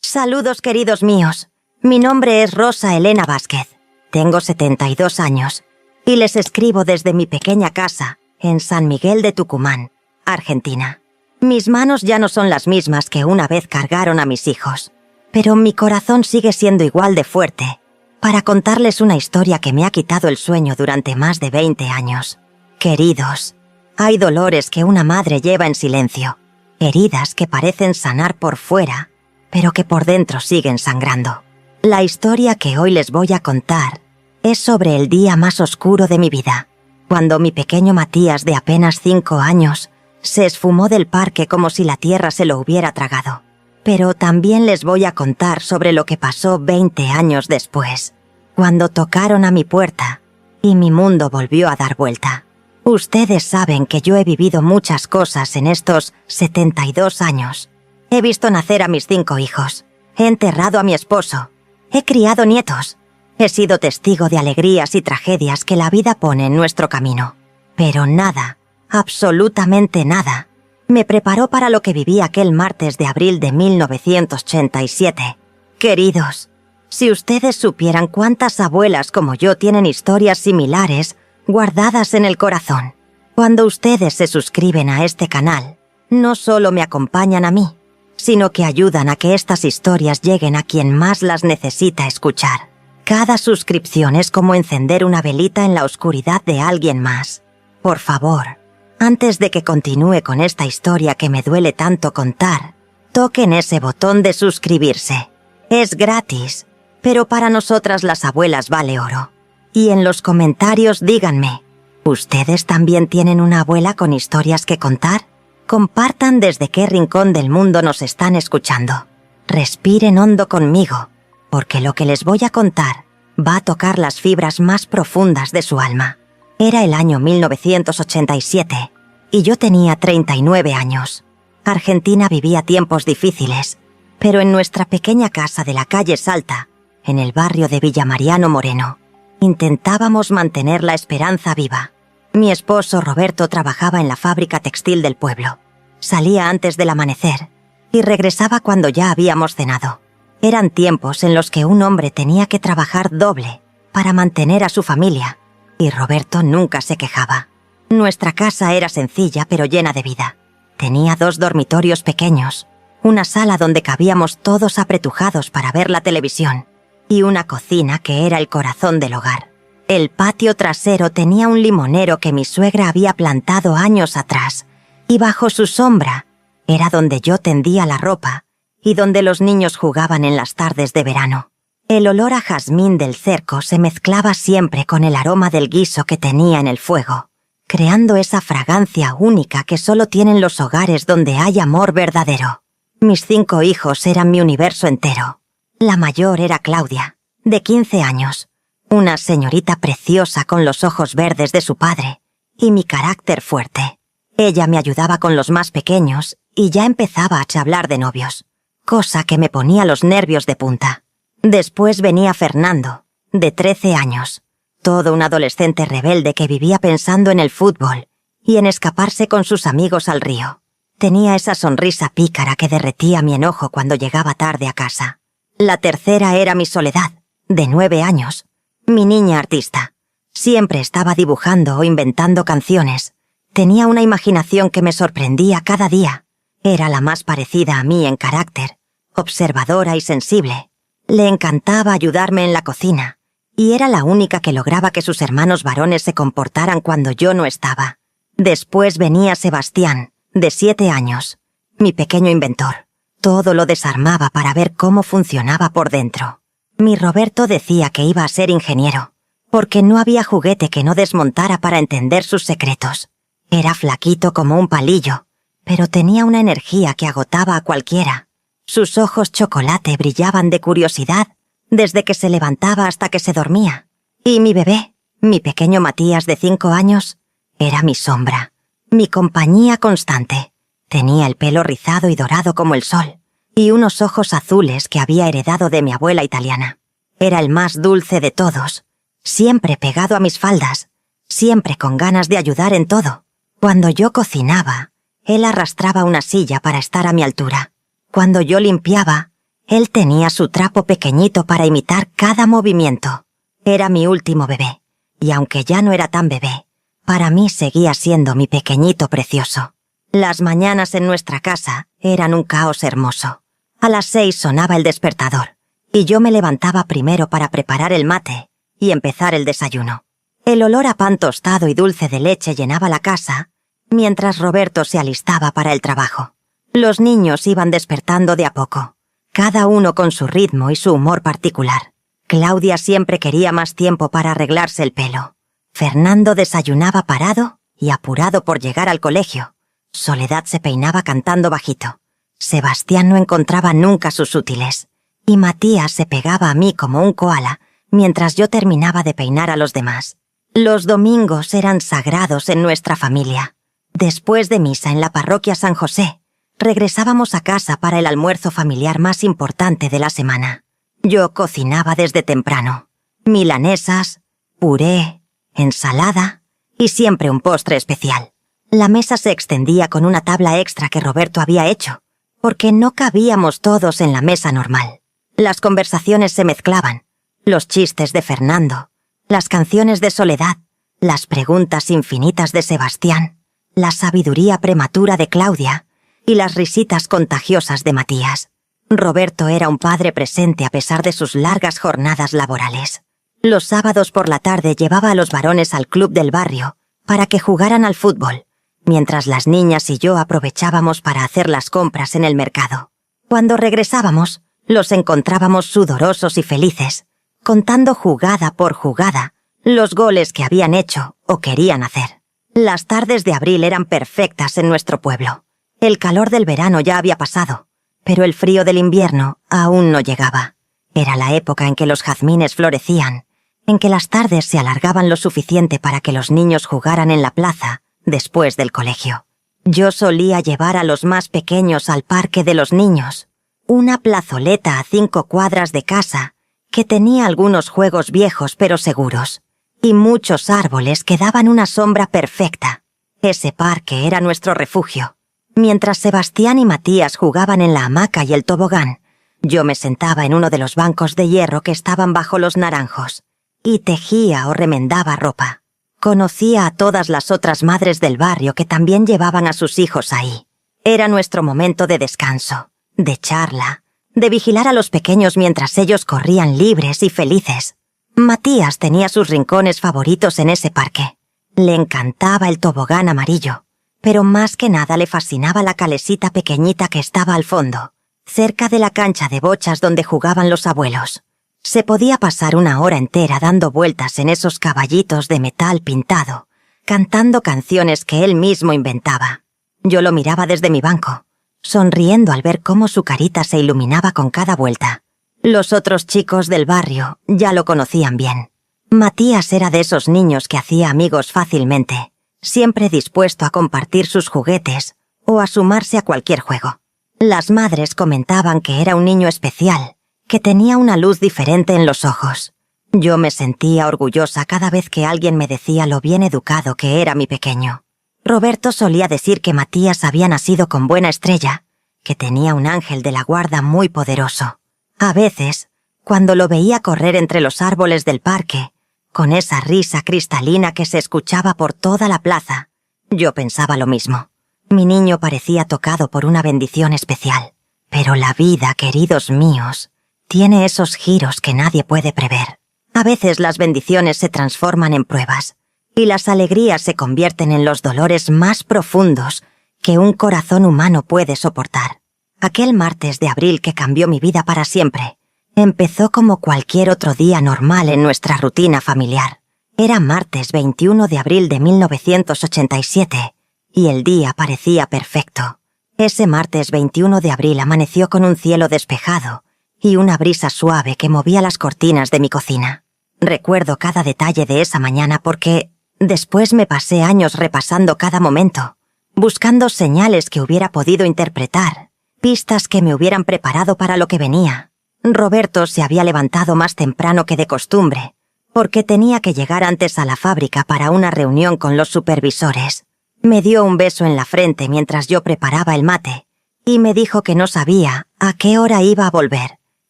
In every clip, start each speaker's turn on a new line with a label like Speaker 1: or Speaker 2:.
Speaker 1: Saludos, queridos míos. Mi nombre es Rosa Elena Vázquez. Tengo 72 años y les escribo desde mi pequeña casa en San Miguel de Tucumán, Argentina. Mis manos ya no son las mismas que una vez cargaron a mis hijos, pero mi corazón sigue siendo igual de fuerte para contarles una historia que me ha quitado el sueño durante más de 20 años. Queridos, hay dolores que una madre lleva en silencio, heridas que parecen sanar por fuera, pero que por dentro siguen sangrando. La historia que hoy les voy a contar es sobre el día más oscuro de mi vida, cuando mi pequeño Matías de apenas 5 años se esfumó del parque como si la tierra se lo hubiera tragado. Pero también les voy a contar sobre lo que pasó 20 años después, cuando tocaron a mi puerta y mi mundo volvió a dar vuelta. Ustedes saben que yo he vivido muchas cosas en estos 72 años. He visto nacer a mis 5 hijos, he enterrado a mi esposo, he criado nietos, he sido testigo de alegrías y tragedias que la vida pone en nuestro camino. Pero nada, absolutamente nada, me preparó para lo que viví aquel martes de abril de 1987. Queridos, si ustedes supieran cuántas abuelas como yo tienen historias similares guardadas en el corazón. Cuando ustedes se suscriben a este canal, no solo me acompañan a mí, sino que ayudan a que estas historias lleguen a quien más las necesita escuchar. Cada suscripción es como encender una velita en la oscuridad de alguien más. Por favor, antes de que continúe con esta historia que me duele tanto contar, toquen ese botón de suscribirse. Es gratis, pero para nosotras las abuelas vale oro. Y en los comentarios díganme, ¿ustedes también tienen una abuela con historias que contar? Compartan desde qué rincón del mundo nos están escuchando. Respiren hondo conmigo, porque lo que les voy a contar va a tocar las fibras más profundas de su alma. Era el año 1987 y yo tenía 39 años. Argentina vivía tiempos difíciles, pero en nuestra pequeña casa de la calle Salta, en el barrio de Villa Mariano Moreno, intentábamos mantener la esperanza viva. Mi esposo Roberto trabajaba en la fábrica textil del pueblo. Salía antes del amanecer y regresaba cuando ya habíamos cenado. Eran tiempos en los que un hombre tenía que trabajar doble para mantener a su familia, y Roberto nunca se quejaba. Nuestra casa era sencilla pero llena de vida. Tenía 2 dormitorios pequeños, una sala donde cabíamos todos apretujados para ver la televisión, y una cocina que era el corazón del hogar. El patio trasero tenía un limonero que mi suegra había plantado años atrás, y bajo su sombra era donde yo tendía la ropa y donde los niños jugaban en las tardes de verano. El olor a jazmín del cerco se mezclaba siempre con el aroma del guiso que tenía en el fuego, creando esa fragancia única que solo tienen los hogares donde hay amor verdadero. Mis 5 hijos eran mi universo entero. La mayor era Claudia, de 15 años, una señorita preciosa con los ojos verdes de su padre y mi carácter fuerte. Ella me ayudaba con los más pequeños y ya empezaba a charlar de novios, cosa que me ponía los nervios de punta. Después venía Fernando, de 13 años, todo un adolescente rebelde que vivía pensando en el fútbol y en escaparse con sus amigos al río. Tenía esa sonrisa pícara que derretía mi enojo cuando llegaba tarde a casa. La tercera era mi Soledad, de 9 años, mi niña artista. Siempre estaba dibujando o inventando canciones. Tenía una imaginación que me sorprendía cada día. Era la más parecida a mí en carácter, observadora y sensible. Le encantaba ayudarme en la cocina, y era la única que lograba que sus hermanos varones se comportaran cuando yo no estaba. Después venía Sebastián, de 7 años, mi pequeño inventor. Todo lo desarmaba para ver cómo funcionaba por dentro. Mi Roberto decía que iba a ser ingeniero, porque no había juguete que no desmontara para entender sus secretos. Era flaquito como un palillo, pero tenía una energía que agotaba a cualquiera. Sus ojos chocolate brillaban de curiosidad desde que se levantaba hasta que se dormía. Y mi bebé, mi pequeño Matías de 5 años, era mi sombra, mi compañía constante. Tenía el pelo rizado y dorado como el sol, y unos ojos azules que había heredado de mi abuela italiana. Era el más dulce de todos, siempre pegado a mis faldas, siempre con ganas de ayudar en todo. Cuando yo cocinaba, él arrastraba una silla para estar a mi altura. Cuando yo limpiaba, Él tenía su trapo pequeñito para imitar cada movimiento. Era mi último bebé, y aunque ya no era tan bebé, para mí seguía siendo mi pequeñito precioso. Las mañanas en nuestra casa eran un caos hermoso. A las 6 sonaba el despertador, y yo me levantaba primero para preparar el mate y empezar el desayuno. El olor a pan tostado y dulce de leche llenaba la casa, mientras Roberto se alistaba para el trabajo. Los niños iban despertando de a poco, cada uno con su ritmo y su humor particular. Claudia siempre quería más tiempo para arreglarse el pelo. Fernando desayunaba parado y apurado por llegar al colegio. Soledad se peinaba cantando bajito. Sebastián no encontraba nunca sus útiles. Y Matías se pegaba a mí como un koala mientras yo terminaba de peinar a los demás. Los domingos eran sagrados en nuestra familia. Después de misa en la parroquia San José, regresábamos a casa para el almuerzo familiar más importante de la semana. Yo cocinaba desde temprano. Milanesas, puré, ensalada y siempre un postre especial. La mesa se extendía con una tabla extra que Roberto había hecho, porque no cabíamos todos en la mesa normal. Las conversaciones se mezclaban, los chistes de Fernando, las canciones de Soledad, las preguntas infinitas de Sebastián, la sabiduría prematura de Claudia y las risitas contagiosas de Matías. Roberto era un padre presente a pesar de sus largas jornadas laborales. Los sábados por la tarde llevaba a los varones al club del barrio para que jugaran al fútbol, mientras las niñas y yo aprovechábamos para hacer las compras en el mercado. Cuando regresábamos, los encontrábamos sudorosos y felices, contando jugada por jugada los goles que habían hecho o querían hacer. Las tardes de abril eran perfectas en nuestro pueblo. El calor del verano ya había pasado, pero el frío del invierno aún no llegaba. Era la época en que los jazmines florecían, en que las tardes se alargaban lo suficiente para que los niños jugaran en la plaza después del colegio. Yo solía llevar a los más pequeños al parque de los niños, una plazoleta a 5 cuadras de casa que tenía algunos juegos viejos pero seguros, y muchos árboles que daban una sombra perfecta. Ese parque era nuestro refugio. Mientras Sebastián y Matías jugaban en la hamaca y el tobogán, yo me sentaba en uno de los bancos de hierro que estaban bajo los naranjos y tejía o remendaba ropa. Conocía a todas las otras madres del barrio que también llevaban a sus hijos ahí. Era nuestro momento de descanso, de charla, de vigilar a los pequeños mientras ellos corrían libres y felices. Matías tenía sus rincones favoritos en ese parque. Le encantaba el tobogán amarillo, pero más que nada le fascinaba la calesita pequeñita que estaba al fondo, cerca de la cancha de bochas donde jugaban los abuelos. Se podía pasar una hora entera dando vueltas en esos caballitos de metal pintado, cantando canciones que él mismo inventaba. Yo lo miraba desde mi banco, sonriendo al ver cómo su carita se iluminaba con cada vuelta. Los otros chicos del barrio ya lo conocían bien. Matías era de esos niños que hacía amigos fácilmente, siempre dispuesto a compartir sus juguetes o a sumarse a cualquier juego. Las madres comentaban que era un niño especial, que tenía una luz diferente en los ojos. Yo me sentía orgullosa cada vez que alguien me decía lo bien educado que era mi pequeño. Roberto solía decir que Matías había nacido con buena estrella, que tenía un ángel de la guarda muy poderoso. A veces, cuando lo veía correr entre los árboles del parque, con esa risa cristalina que se escuchaba por toda la plaza, yo pensaba lo mismo. Mi niño parecía tocado por una bendición especial. Pero la vida, queridos míos, tiene esos giros que nadie puede prever. A veces las bendiciones se transforman en pruebas, y las alegrías se convierten en los dolores más profundos que un corazón humano puede soportar. Aquel martes de abril que cambió mi vida para siempre, empezó como cualquier otro día normal en nuestra rutina familiar. Era martes 21 de abril de 1987, y el día parecía perfecto. Ese martes 21 de abril amaneció con un cielo despejado y una brisa suave que movía las cortinas de mi cocina. Recuerdo cada detalle de esa mañana porque después me pasé años repasando cada momento, buscando señales que hubiera podido interpretar, pistas que me hubieran preparado para lo que venía. Roberto se había levantado más temprano que de costumbre, porque tenía que llegar antes a la fábrica para una reunión con los supervisores. Me dio un beso en la frente mientras yo preparaba el mate, y me dijo que no sabía a qué hora iba a volver,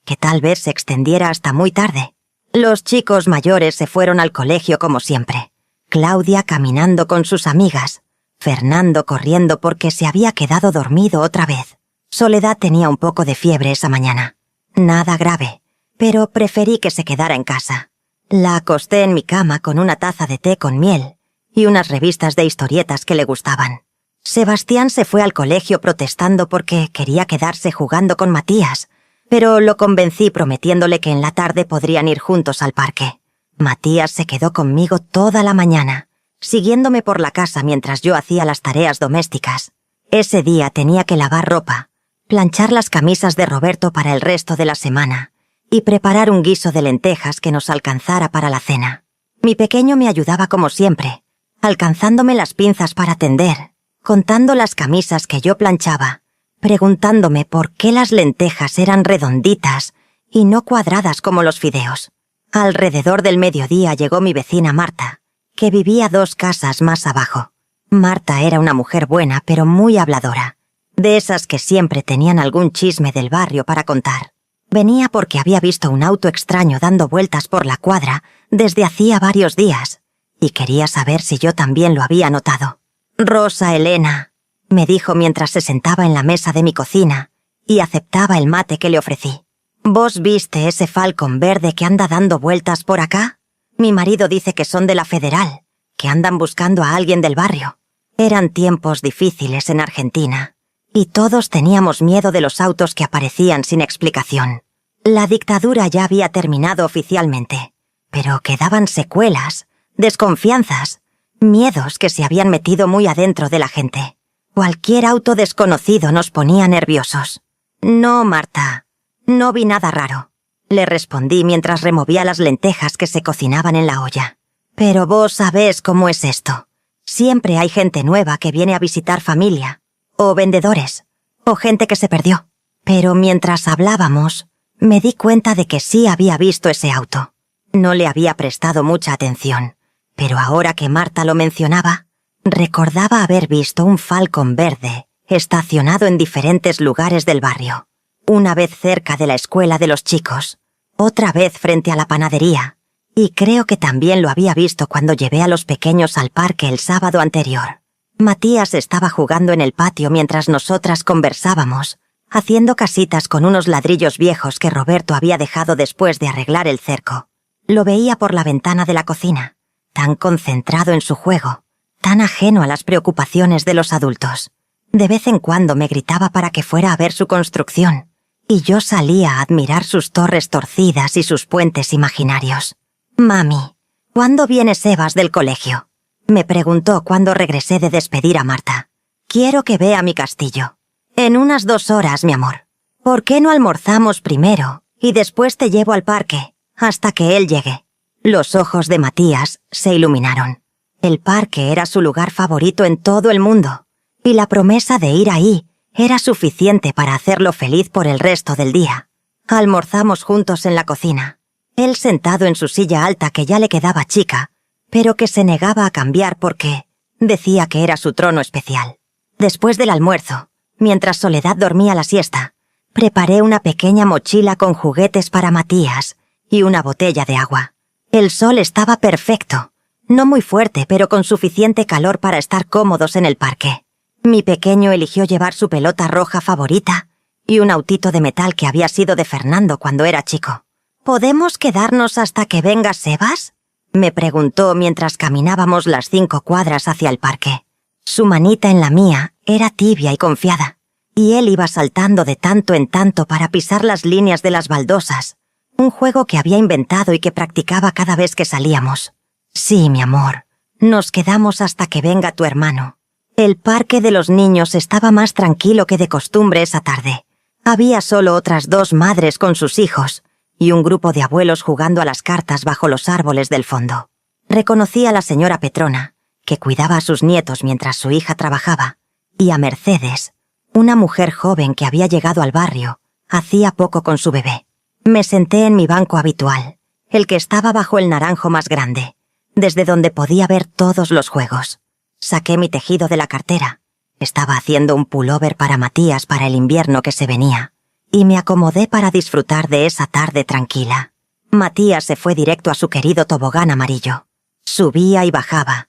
Speaker 1: que tal vez se extendiera hasta muy tarde. Los chicos mayores se fueron al colegio como siempre. Claudia caminando con sus amigas, Fernando corriendo porque se había quedado dormido otra vez. Soledad tenía un poco de fiebre esa mañana. Nada grave, pero preferí que se quedara en casa. La acosté en mi cama con una taza de té con miel y unas revistas de historietas que le gustaban. Sebastián se fue al colegio protestando porque quería quedarse jugando con Matías, pero lo convencí prometiéndole que en la tarde podrían ir juntos al parque. Matías se quedó conmigo toda la mañana, siguiéndome por la casa mientras yo hacía las tareas domésticas. Ese día tenía que lavar ropa, planchar las camisas de Roberto para el resto de la semana y preparar un guiso de lentejas que nos alcanzara para la cena. Mi pequeño me ayudaba como siempre, alcanzándome las pinzas para tender, contando las camisas que yo planchaba, preguntándome por qué las lentejas eran redonditas y no cuadradas como los fideos. Alrededor del mediodía llegó mi vecina Marta, que vivía 2 casas más abajo. Marta era una mujer buena pero muy habladora, de esas que siempre tenían algún chisme del barrio para contar. Venía porque había visto un auto extraño dando vueltas por la cuadra desde hacía varios días, y quería saber si yo también lo había notado. «Rosa Elena», me dijo mientras se sentaba en la mesa de mi cocina y aceptaba el mate que le ofrecí. «¿Vos viste ese Falcon verde que anda dando vueltas por acá? Mi marido dice que son de la Federal, que andan buscando a alguien del barrio». Eran tiempos difíciles en Argentina, y todos teníamos miedo de los autos que aparecían sin explicación. La dictadura ya había terminado oficialmente, pero quedaban secuelas, desconfianzas, miedos que se habían metido muy adentro de la gente. Cualquier auto desconocido nos ponía nerviosos. «No, Marta, no vi nada raro», le respondí mientras removía las lentejas que se cocinaban en la olla. «Pero vos sabés cómo es esto. Siempre hay gente nueva que viene a visitar familia, o vendedores, o gente que se perdió». Pero mientras hablábamos, me di cuenta de que sí había visto ese auto. No le había prestado mucha atención, pero ahora que Marta lo mencionaba, recordaba haber visto un Falcon verde estacionado en diferentes lugares del barrio. Una vez cerca de la escuela de los chicos, otra vez frente a la panadería, y creo que también lo había visto cuando llevé a los pequeños al parque el sábado anterior. Matías estaba jugando en el patio mientras nosotras conversábamos, haciendo casitas con unos ladrillos viejos que Roberto había dejado después de arreglar el cerco. Lo veía por la ventana de la cocina, tan concentrado en su juego, tan ajeno a las preocupaciones de los adultos. De vez en cuando me gritaba para que fuera a ver su construcción, y yo salía a admirar sus torres torcidas y sus puentes imaginarios. «Mami, ¿cuándo viene Sebas del colegio?», me preguntó cuando regresé de despedir a Marta. «Quiero que vea mi castillo». «En unas 2 horas, mi amor. ¿Por qué no almorzamos primero y después te llevo al parque hasta que él llegue?» Los ojos de Matías se iluminaron. El parque era su lugar favorito en todo el mundo, y la promesa de ir ahí era suficiente para hacerlo feliz por el resto del día. Almorzamos juntos en la cocina, él sentado en su silla alta que ya le quedaba chica, pero que se negaba a cambiar porque decía que era su trono especial. Después del almuerzo, mientras Soledad dormía la siesta, preparé una pequeña mochila con juguetes para Matías y una botella de agua. El sol estaba perfecto, no muy fuerte, pero con suficiente calor para estar cómodos en el parque. Mi pequeño eligió llevar su pelota roja favorita y un autito de metal que había sido de Fernando cuando era chico. «¿Podemos quedarnos hasta que venga Sebas?», me preguntó mientras caminábamos las 5 cuadras hacia el parque. Su manita en la mía era tibia y confiada, y él iba saltando de tanto en tanto para pisar las líneas de las baldosas, un juego que había inventado y que practicaba cada vez que salíamos. «Sí, mi amor, nos quedamos hasta que venga tu hermano». El parque de los niños estaba más tranquilo que de costumbre esa tarde. Había solo otras 2 madres con sus hijos y un grupo de abuelos jugando a las cartas bajo los árboles del fondo. Reconocí a la señora Petrona, que cuidaba a sus nietos mientras su hija trabajaba, y a Mercedes, una mujer joven que había llegado al barrio hacía poco con su bebé. Me senté en mi banco habitual, el que estaba bajo el naranjo más grande, desde donde podía ver todos los juegos. Saqué mi tejido de la cartera. Estaba haciendo un pullover para Matías para el invierno que se venía, y me acomodé para disfrutar de esa tarde tranquila. Matías se fue directo a su querido tobogán amarillo. Subía y bajaba,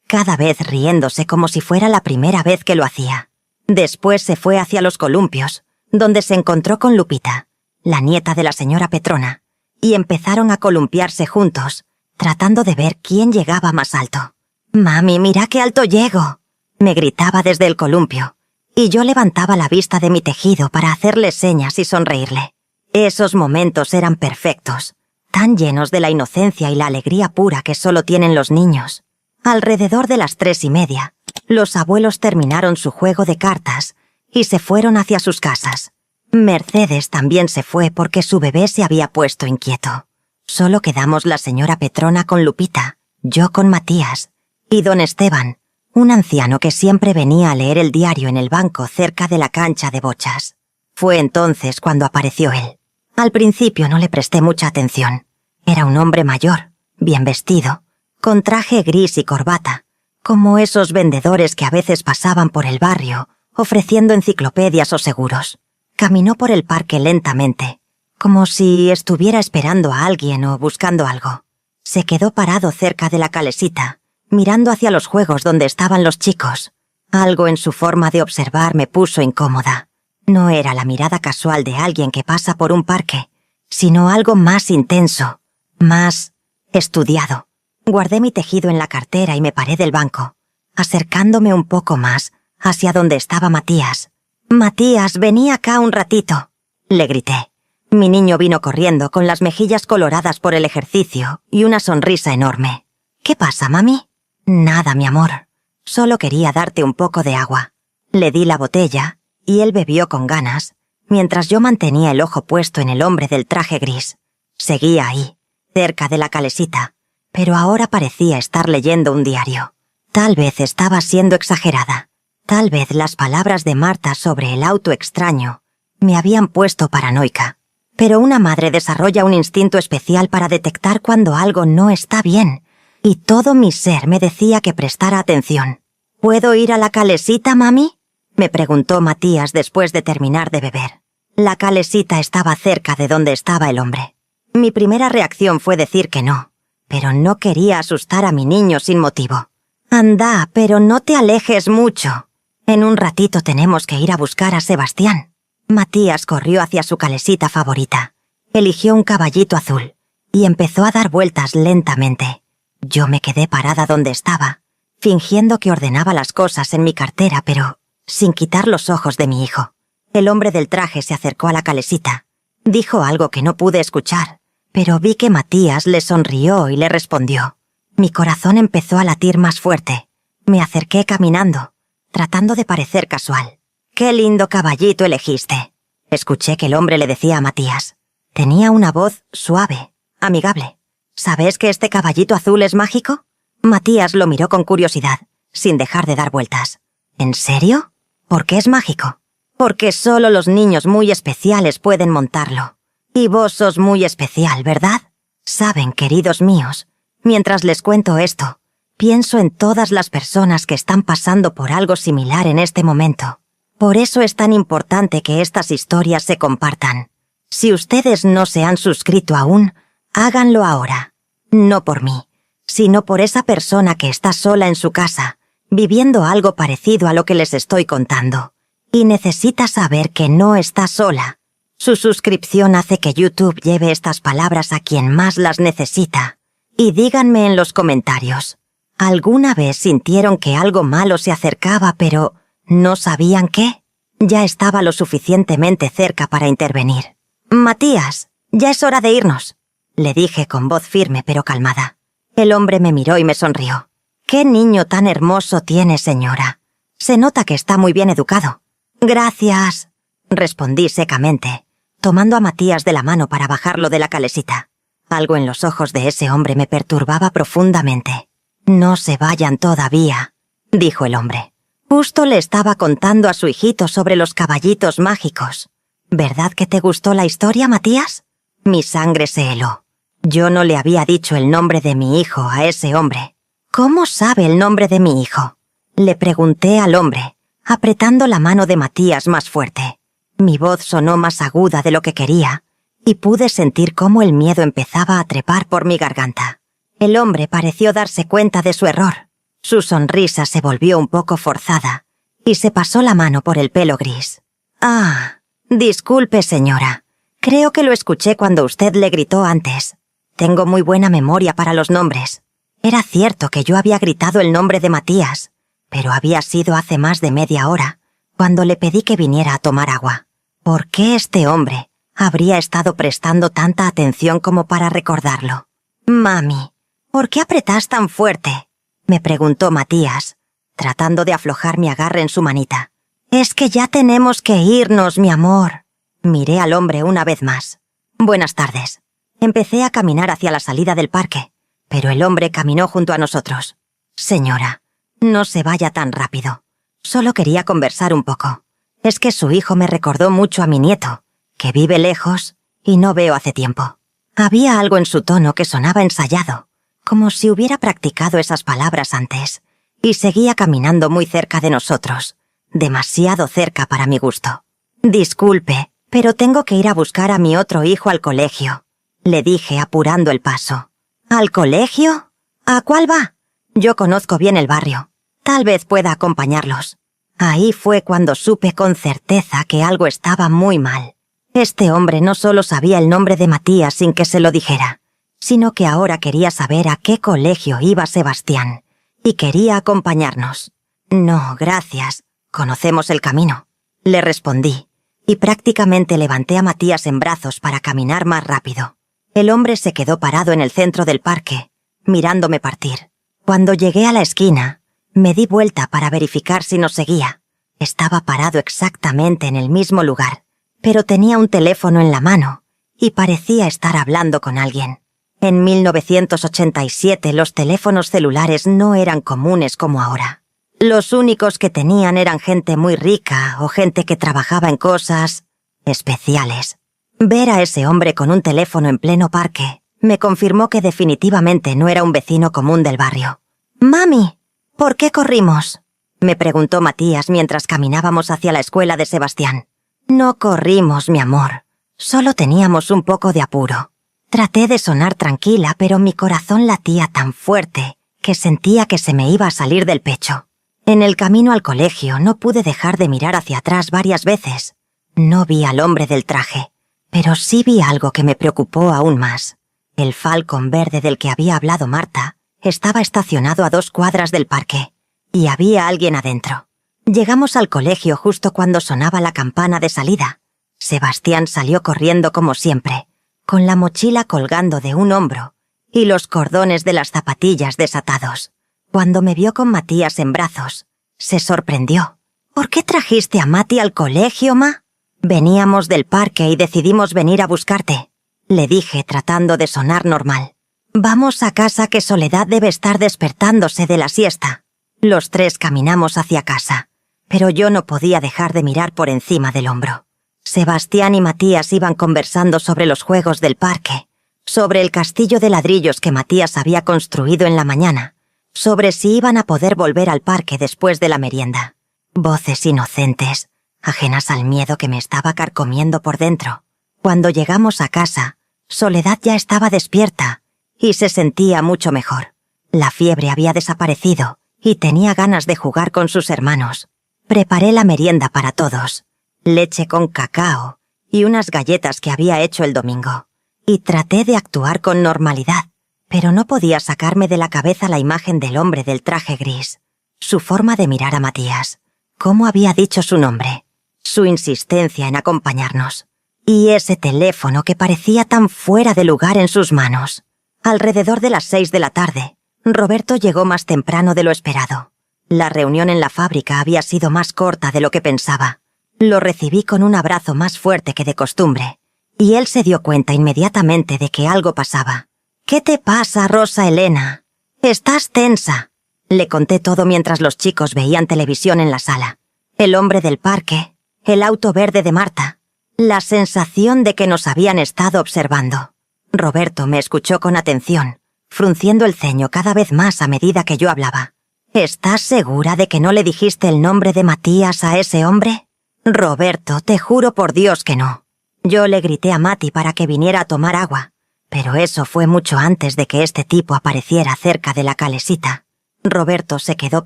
Speaker 1: cada vez riéndose como si fuera la primera vez que lo hacía. Después se fue hacia los columpios, donde se encontró con Lupita, la nieta de la señora Petrona, y empezaron a columpiarse juntos, tratando de ver quién llegaba más alto. «Mami, mira qué alto llego», me gritaba desde el columpio, y yo levantaba la vista de mi tejido para hacerle señas y sonreírle. Esos momentos eran perfectos, tan llenos de la inocencia y la alegría pura que solo tienen los niños. Alrededor de las 3:30, los abuelos terminaron su juego de cartas y se fueron hacia sus casas. Mercedes también se fue porque su bebé se había puesto inquieto. Solo quedamos la señora Petrona con Lupita, yo con Matías, y don Esteban, un anciano que siempre venía a leer el diario en el banco cerca de la cancha de bochas. Fue entonces cuando apareció él. Al principio no le presté mucha atención. Era un hombre mayor, bien vestido, con traje gris y corbata, como esos vendedores que a veces pasaban por el barrio ofreciendo enciclopedias o seguros. Caminó por el parque lentamente, como si estuviera esperando a alguien o buscando algo. Se quedó parado cerca de la calesita, mirando hacia los juegos donde estaban los chicos. Algo en su forma de observar me puso incómoda. No era la mirada casual de alguien que pasa por un parque, sino algo más intenso, más estudiado. Guardé mi tejido en la cartera y me paré del banco, acercándome un poco más hacia donde estaba Matías. «Matías, vení acá un ratito», le grité. Mi niño vino corriendo con las mejillas coloradas por el ejercicio y una sonrisa enorme. «¿Qué pasa, mami?» «Nada, mi amor. Solo quería darte un poco de agua». Le di la botella y él bebió con ganas, mientras yo mantenía el ojo puesto en el hombre del traje gris. Seguía ahí, cerca de la calesita, pero ahora parecía estar leyendo un diario. Tal vez estaba siendo exagerada. Tal vez las palabras de Marta sobre el auto extraño me habían puesto paranoica. Pero una madre desarrolla un instinto especial para detectar cuando algo no está bien, y todo mi ser me decía que prestara atención. «¿Puedo ir a la calesita, mami?», me preguntó Matías después de terminar de beber. La calesita estaba cerca de donde estaba el hombre. Mi primera reacción fue decir que no, pero no quería asustar a mi niño sin motivo. «Anda, pero no te alejes mucho. En un ratito tenemos que ir a buscar a Sebastián». Matías corrió hacia su calesita favorita. Eligió un caballito azul y empezó a dar vueltas lentamente. Yo me quedé parada donde estaba, fingiendo que ordenaba las cosas en mi cartera, pero sin quitar los ojos de mi hijo. El hombre del traje se acercó a la calesita. Dijo algo que no pude escuchar, pero vi que Matías le sonrió y le respondió. Mi corazón empezó a latir más fuerte. Me acerqué caminando, tratando de parecer casual. «Qué lindo caballito elegiste», escuché que el hombre le decía a Matías. Tenía una voz suave, amigable. «¿Sabes que este caballito azul es mágico?» Matías lo miró con curiosidad, sin dejar de dar vueltas. «¿En serio? ¿Por qué es mágico?» «Porque solo los niños muy especiales pueden montarlo. Y vos sos muy especial, ¿verdad? Saben, queridos míos, mientras les cuento esto, pienso en todas las personas que están pasando por algo similar en este momento. Por eso es tan importante que estas historias se compartan. Si ustedes no se han suscrito aún, háganlo ahora. No por mí, sino por esa persona que está sola en su casa, viviendo algo parecido a lo que les estoy contando. Y necesita saber que no está sola. Su suscripción hace que YouTube lleve estas palabras a quien más las necesita. Y díganme en los comentarios, ¿alguna vez sintieron que algo malo se acercaba pero no sabían qué? Ya estaba lo suficientemente cerca para intervenir. «Matías, ya es hora de irnos», le dije con voz firme pero calmada. El hombre me miró y me sonrió. «Qué niño tan hermoso tiene, señora. Se nota que está muy bien educado». «Gracias», respondí secamente, tomando a Matías de la mano para bajarlo de la calesita. Algo en los ojos de ese hombre me perturbaba profundamente. «No se vayan todavía», dijo el hombre. Justo le estaba contando a su hijito sobre los caballitos mágicos. «¿Verdad que te gustó la historia, Matías?» Mi sangre se heló. Yo no le había dicho el nombre de mi hijo a ese hombre. «¿Cómo sabe el nombre de mi hijo?», le pregunté al hombre, apretando la mano de Matías más fuerte. Mi voz sonó más aguda de lo que quería, y pude sentir cómo el miedo empezaba a trepar por mi garganta. El hombre pareció darse cuenta de su error. Su sonrisa se volvió un poco forzada, y se pasó la mano por el pelo gris. «Ah, disculpe, señora. Creo que lo escuché cuando usted le gritó antes. Tengo muy buena memoria para los nombres. Era cierto que yo había gritado el nombre de Matías, pero había sido hace más de media hora, cuando le pedí que viniera a tomar agua. ¿Por qué este hombre habría estado prestando tanta atención como para recordarlo? Mami, ¿por qué apretás tan fuerte?», me preguntó Matías, tratando de aflojar mi agarre en su manita. «Es que ya tenemos que irnos, mi amor». Miré al hombre una vez más. «Buenas tardes». Empecé a caminar hacia la salida del parque, pero el hombre caminó junto a nosotros. «Señora, no se vaya tan rápido. Solo quería conversar un poco. Es que su hijo me recordó mucho a mi nieto, que vive lejos y no veo hace tiempo». Había algo en su tono que sonaba ensayado, como si hubiera practicado esas palabras antes, y seguía caminando muy cerca de nosotros, demasiado cerca para mi gusto. «Disculpe, pero tengo que ir a buscar a mi otro hijo al colegio», le dije apurando el paso. «¿Al colegio? ¿A cuál va? Yo conozco bien el barrio. Tal vez pueda acompañarlos». Ahí fue cuando supe con certeza que algo estaba muy mal. Este hombre no solo sabía el nombre de Matías sin que se lo dijera, sino que ahora quería saber a qué colegio iba Sebastián, y quería acompañarnos. «No, gracias. Conocemos el camino», le respondí, y prácticamente levanté a Matías en brazos para caminar más rápido. El hombre se quedó parado en el centro del parque, mirándome partir. Cuando llegué a la esquina, me di vuelta para verificar si nos seguía. Estaba parado exactamente en el mismo lugar, pero tenía un teléfono en la mano y parecía estar hablando con alguien. En 1987 los teléfonos celulares no eran comunes como ahora. Los únicos que tenían eran gente muy rica o gente que trabajaba en cosas especiales. Ver a ese hombre con un teléfono en pleno parque me confirmó que definitivamente no era un vecino común del barrio. «Mami, ¿por qué corrimos?», me preguntó Matías mientras caminábamos hacia la escuela de Sebastián. «No corrimos, mi amor. Solo teníamos un poco de apuro». Traté de sonar tranquila, pero mi corazón latía tan fuerte que sentía que se me iba a salir del pecho. En el camino al colegio no pude dejar de mirar hacia atrás varias veces. No vi al hombre del traje, pero sí vi algo que me preocupó aún más. El Falcon verde del que había hablado Marta estaba estacionado a 2 cuadras del parque, y había alguien adentro. Llegamos al colegio justo cuando sonaba la campana de salida. Sebastián salió corriendo como siempre, con la mochila colgando de un hombro y los cordones de las zapatillas desatados. Cuando me vio con Matías en brazos, se sorprendió. «¿Por qué trajiste a Mati al colegio, ma?» «Veníamos del parque y decidimos venir a buscarte», le dije tratando de sonar normal. «Vamos a casa que Soledad debe estar despertándose de la siesta». Los 3 caminamos hacia casa, pero yo no podía dejar de mirar por encima del hombro. Sebastián y Matías iban conversando sobre los juegos del parque, sobre el castillo de ladrillos que Matías había construido en la mañana, sobre si iban a poder volver al parque después de la merienda. Voces inocentes, ajenas al miedo que me estaba carcomiendo por dentro. Cuando llegamos a casa, Soledad ya estaba despierta y se sentía mucho mejor. La fiebre había desaparecido y tenía ganas de jugar con sus hermanos. Preparé la merienda para todos, leche con cacao y unas galletas que había hecho el domingo, y traté de actuar con normalidad, pero no podía sacarme de la cabeza la imagen del hombre del traje gris, su forma de mirar a Matías, cómo había dicho su nombre, su insistencia en acompañarnos, y ese teléfono que parecía tan fuera de lugar en sus manos. Alrededor de las 6 de la tarde, Roberto llegó más temprano de lo esperado. La reunión en la fábrica había sido más corta de lo que pensaba. Lo recibí con un abrazo más fuerte que de costumbre, y él se dio cuenta inmediatamente de que algo pasaba. «¿Qué te pasa, Rosa Elena? Estás tensa», le conté todo mientras los chicos veían televisión en la sala. El hombre del parque, el auto verde de Marta, la sensación de que nos habían estado observando. Roberto me escuchó con atención, frunciendo el ceño cada vez más a medida que yo hablaba. «¿Estás segura de que no le dijiste el nombre de Matías a ese hombre?». Roberto, te juro por Dios que no. Yo le grité a Mati para que viniera a tomar agua, pero eso fue mucho antes de que este tipo apareciera cerca de la calesita. Roberto se quedó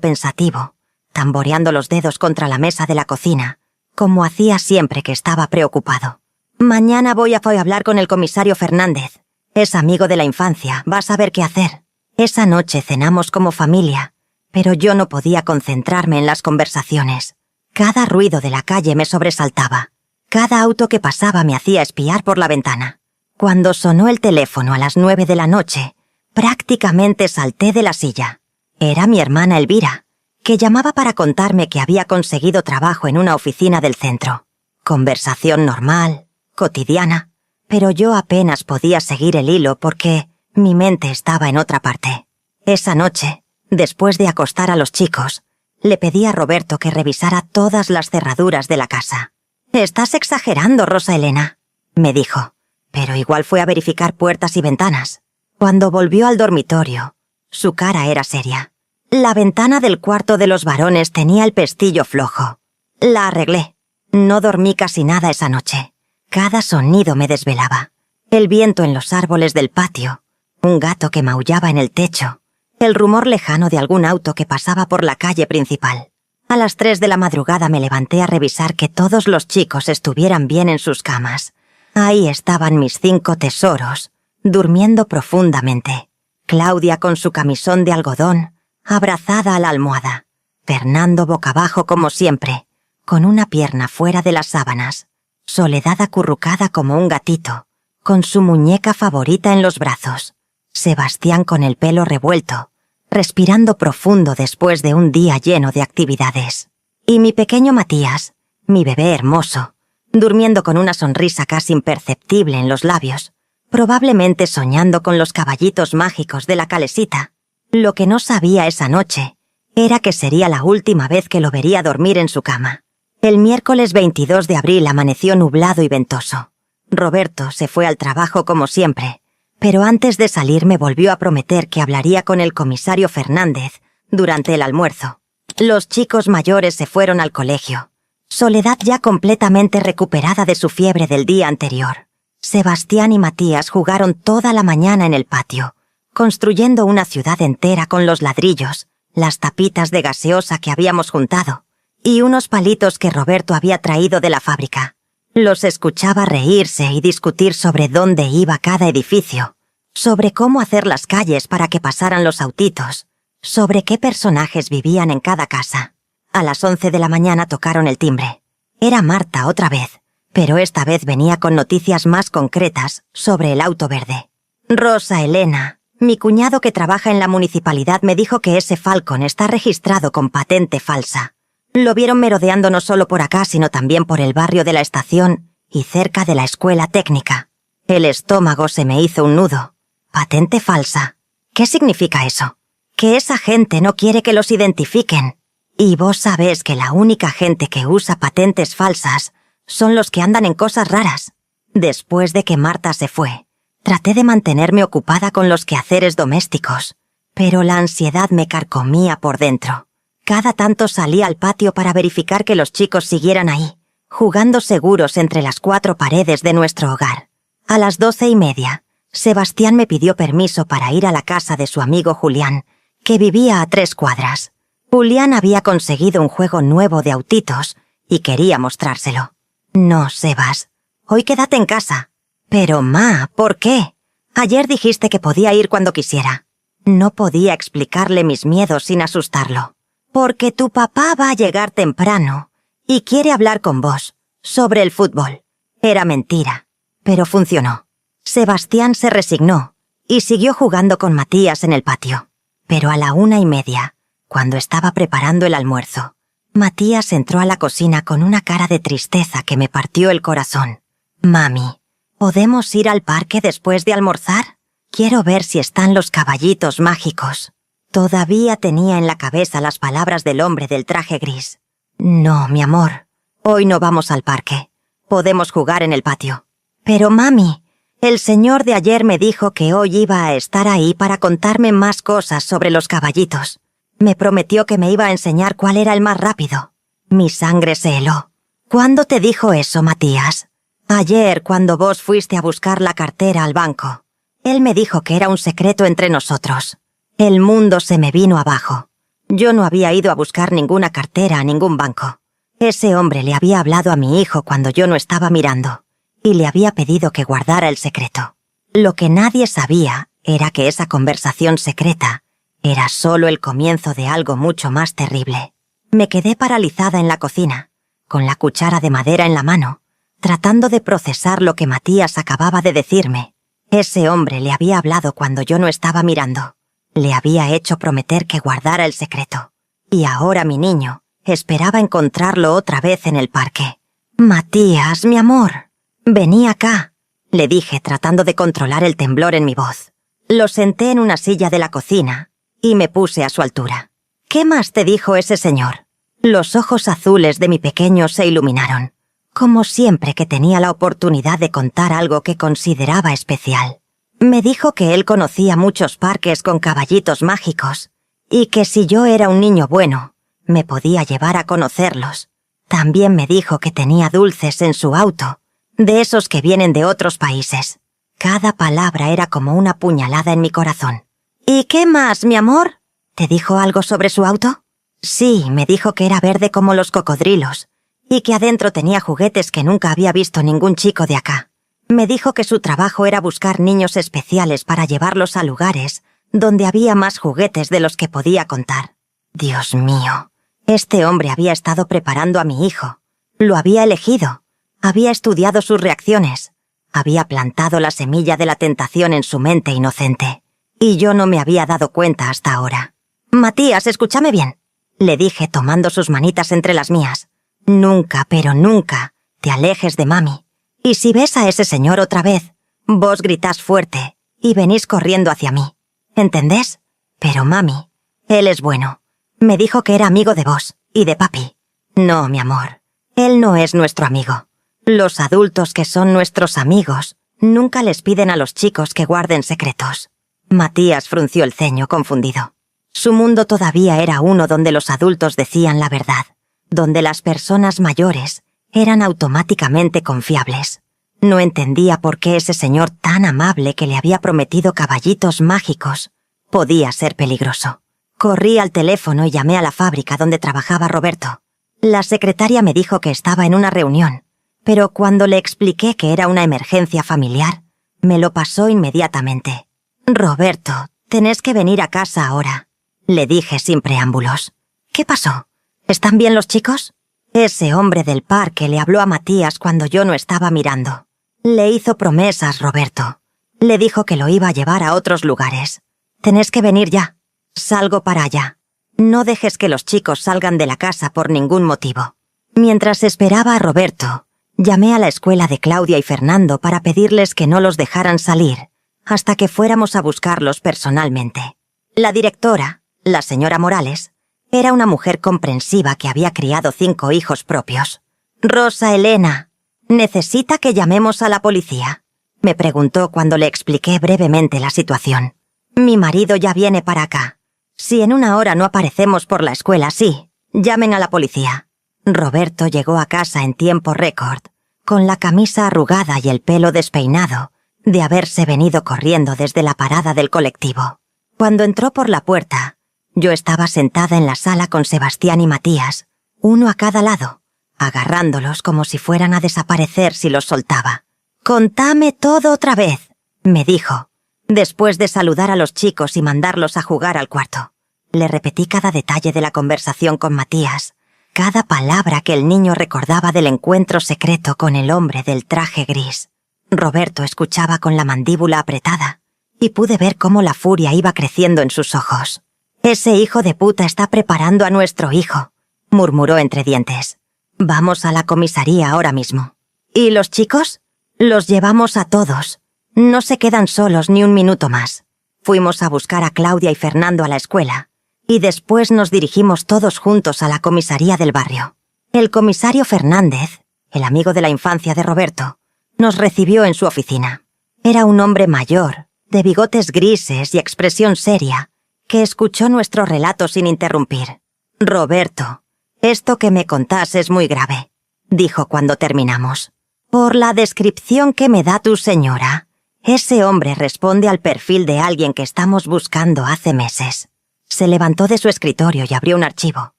Speaker 1: pensativo, tamboreando los dedos contra la mesa de la cocina, como hacía siempre que estaba preocupado. Mañana voy a hablar con el comisario Fernández. Es amigo de la infancia, va a saber qué hacer. Esa noche cenamos como familia, pero yo no podía concentrarme en las conversaciones. Cada ruido de la calle me sobresaltaba. Cada auto que pasaba me hacía espiar por la ventana. Cuando sonó el teléfono a las 9 de la noche, prácticamente salté de la silla. Era mi hermana Elvira, que llamaba para contarme que había conseguido trabajo en una oficina del centro. Conversación normal, cotidiana, pero yo apenas podía seguir el hilo porque mi mente estaba en otra parte. Esa noche, después de acostar a los chicos, le pedí a Roberto que revisara todas las cerraduras de la casa. «Estás exagerando, Rosa Elena», me dijo, pero igual fue a verificar puertas y ventanas. Cuando volvió al dormitorio, su cara era seria. La ventana del cuarto de los varones tenía el pestillo flojo. La arreglé. No dormí casi nada esa noche. Cada sonido me desvelaba. El viento en los árboles del patio, un gato que maullaba en el techo, el rumor lejano de algún auto que pasaba por la calle principal. A las 3 de la madrugada me levanté a revisar que todos los chicos estuvieran bien en sus camas. Ahí estaban mis 5 tesoros, durmiendo profundamente. Claudia con su camisón de algodón, abrazada a la almohada. Fernando boca abajo como siempre, con una pierna fuera de las sábanas. Soledad acurrucada como un gatito, con su muñeca favorita en los brazos. Sebastián con el pelo revuelto, respirando profundo después de un día lleno de actividades. Y mi pequeño Matías, mi bebé hermoso, durmiendo con una sonrisa casi imperceptible en los labios, probablemente soñando con los caballitos mágicos de la calesita. Lo que no sabía esa noche era que sería la última vez que lo vería dormir en su cama. El miércoles 22 de abril amaneció nublado y ventoso. Roberto se fue al trabajo como siempre, pero antes de salir me volvió a prometer que hablaría con el comisario Fernández durante el almuerzo. Los chicos mayores se fueron al colegio. Soledad ya completamente recuperada de su fiebre del día anterior. Sebastián y Matías jugaron toda la mañana en el patio, construyendo una ciudad entera con los ladrillos, las tapitas de gaseosa que habíamos juntado y unos palitos que Roberto había traído de la fábrica. Los escuchaba reírse y discutir sobre dónde iba cada edificio, sobre cómo hacer las calles para que pasaran los autitos, sobre qué personajes vivían en cada casa. A las 11 de la mañana tocaron el timbre. Era Marta otra vez, pero esta vez venía con noticias más concretas sobre el auto verde. «Rosa Elena, mi cuñado que trabaja en la municipalidad me dijo que ese Falcon está registrado con patente falsa. Lo vieron merodeando no solo por acá, sino también por el barrio de la estación y cerca de la escuela técnica». El estómago se me hizo un nudo. ¿Patente falsa? ¿Qué significa eso? Que esa gente no quiere que los identifiquen. Y vos sabés que la única gente que usa patentes falsas son los que andan en cosas raras. Después de que Marta se fue, traté de mantenerme ocupada con los quehaceres domésticos, pero la ansiedad me carcomía por dentro. Cada tanto salía al patio para verificar que los chicos siguieran ahí, jugando seguros entre las 4 paredes de nuestro hogar. A las 12:30, Sebastián me pidió permiso para ir a la casa de su amigo Julián, que vivía a 3 cuadras. Julián había conseguido un juego nuevo de autitos y quería mostrárselo. «No, Sebas, hoy quédate en casa». «Pero, ma, ¿por qué? Ayer dijiste que podía ir cuando quisiera». No podía explicarle mis miedos sin asustarlo. «Porque tu papá va a llegar temprano y quiere hablar con vos sobre el fútbol». Era mentira, pero funcionó. Sebastián se resignó y siguió jugando con Matías en el patio. Pero a la 1:30, cuando estaba preparando el almuerzo, Matías entró a la cocina con una cara de tristeza que me partió el corazón. «Mami, ¿podemos ir al parque después de almorzar? Quiero ver si están los caballitos mágicos». Todavía tenía en la cabeza las palabras del hombre del traje gris. «No, mi amor, hoy no vamos al parque. Podemos jugar en el patio». «Pero, mami, el señor de ayer me dijo que hoy iba a estar ahí para contarme más cosas sobre los caballitos. Me prometió que me iba a enseñar cuál era el más rápido». Mi sangre se heló. ¿Cuándo te dijo eso, Matías? Ayer, cuando vos fuiste a buscar la cartera al banco. Él me dijo que era un secreto entre nosotros. El mundo se me vino abajo. Yo no había ido a buscar ninguna cartera a ningún banco. Ese hombre le había hablado a mi hijo cuando yo no estaba mirando, y le había pedido que guardara el secreto. Lo que nadie sabía era que esa conversación secreta era solo el comienzo de algo mucho más terrible. Me quedé paralizada en la cocina, con la cuchara de madera en la mano, tratando de procesar lo que Matías acababa de decirme. Ese hombre le había hablado cuando yo no estaba mirando. Le había hecho prometer que guardara el secreto. Y ahora mi niño esperaba encontrarlo otra vez en el parque. «Matías, mi amor, vení acá», le dije tratando de controlar el temblor en mi voz. Lo senté en una silla de la cocina y me puse a su altura. «¿Qué más te dijo ese señor?» Los ojos azules de mi pequeño se iluminaron, como siempre que tenía la oportunidad de contar algo que consideraba especial. Me dijo que él conocía muchos parques con caballitos mágicos y que si yo era un niño bueno, me podía llevar a conocerlos. También me dijo que tenía dulces en su auto, de esos que vienen de otros países. Cada palabra era como una puñalada en mi corazón. «¿Y qué más, mi amor? ¿Te dijo algo sobre su auto?» «Sí, me dijo que era verde como los cocodrilos y que adentro tenía juguetes que nunca había visto ningún chico de acá. Me dijo que su trabajo era buscar niños especiales para llevarlos a lugares donde había más juguetes de los que podía contar». Dios mío, este hombre había estado preparando a mi hijo. Lo había elegido. Había estudiado sus reacciones. Había plantado la semilla de la tentación en su mente inocente. Y yo no me había dado cuenta hasta ahora. «Matías, escúchame bien», le dije tomando sus manitas entre las mías. «Nunca, pero nunca, te alejes de mami. Y si ves a ese señor otra vez, vos gritás fuerte y venís corriendo hacia mí. ¿Entendés? Pero mami, él es bueno. Me dijo que era amigo de vos y de papi. No, mi amor, él no es nuestro amigo. Los adultos que son nuestros amigos nunca les piden a los chicos que guarden secretos». Matías frunció el ceño confundido. Su mundo todavía era uno donde los adultos decían la verdad, donde las personas mayores eran automáticamente confiables. No entendía por qué ese señor tan amable que le había prometido caballitos mágicos podía ser peligroso. Corrí al teléfono y llamé a la fábrica donde trabajaba Roberto. La secretaria me dijo que estaba en una reunión, pero cuando le expliqué que era una emergencia familiar, me lo pasó inmediatamente. «Roberto, tenés que venir a casa ahora», le dije sin preámbulos. «¿Qué pasó? ¿Están bien los chicos?» Ese hombre del parque le habló a Matías cuando yo no estaba mirando. Le hizo promesas, Roberto. Le dijo que lo iba a llevar a otros lugares. «Tenés que venir ya. Salgo para allá. No dejes que los chicos salgan de la casa por ningún motivo». Mientras esperaba a Roberto, llamé a la escuela de Claudia y Fernando para pedirles que no los dejaran salir hasta que fuéramos a buscarlos personalmente. La directora, la señora Morales, era una mujer comprensiva que había criado 5 hijos propios. «Rosa Elena, ¿necesita que llamemos a la policía?», me preguntó cuando le expliqué brevemente la situación. «Mi marido ya viene para acá. Si en una hora no aparecemos por la escuela, sí, llamen a la policía». Roberto llegó a casa en tiempo récord, con la camisa arrugada y el pelo despeinado, de haberse venido corriendo desde la parada del colectivo. Cuando entró por la puerta, yo estaba sentada en la sala con Sebastián y Matías, uno a cada lado, agarrándolos como si fueran a desaparecer si los soltaba. «Contame todo otra vez», me dijo, después de saludar a los chicos y mandarlos a jugar al cuarto. Le repetí cada detalle de la conversación con Matías, cada palabra que el niño recordaba del encuentro secreto con el hombre del traje gris. Roberto escuchaba con la mandíbula apretada, y pude ver cómo la furia iba creciendo en sus ojos. «Ese hijo de puta está preparando a nuestro hijo», murmuró entre dientes. «Vamos a la comisaría ahora mismo». «¿Y los chicos?» «Los llevamos a todos. No se quedan solos ni un minuto más». Fuimos a buscar a Claudia y Fernando a la escuela, y después nos dirigimos todos juntos a la comisaría del barrio. El comisario Fernández, el amigo de la infancia de Roberto, nos recibió en su oficina. Era un hombre mayor, de bigotes grises y expresión seria, que escuchó nuestro relato sin interrumpir. «Roberto, esto que me contás es muy grave. dijo cuando terminamos. Por la descripción que me da tu señora, ese hombre responde al perfil de alguien que estamos buscando hace meses. Se levantó de su escritorio y abrió un archivo.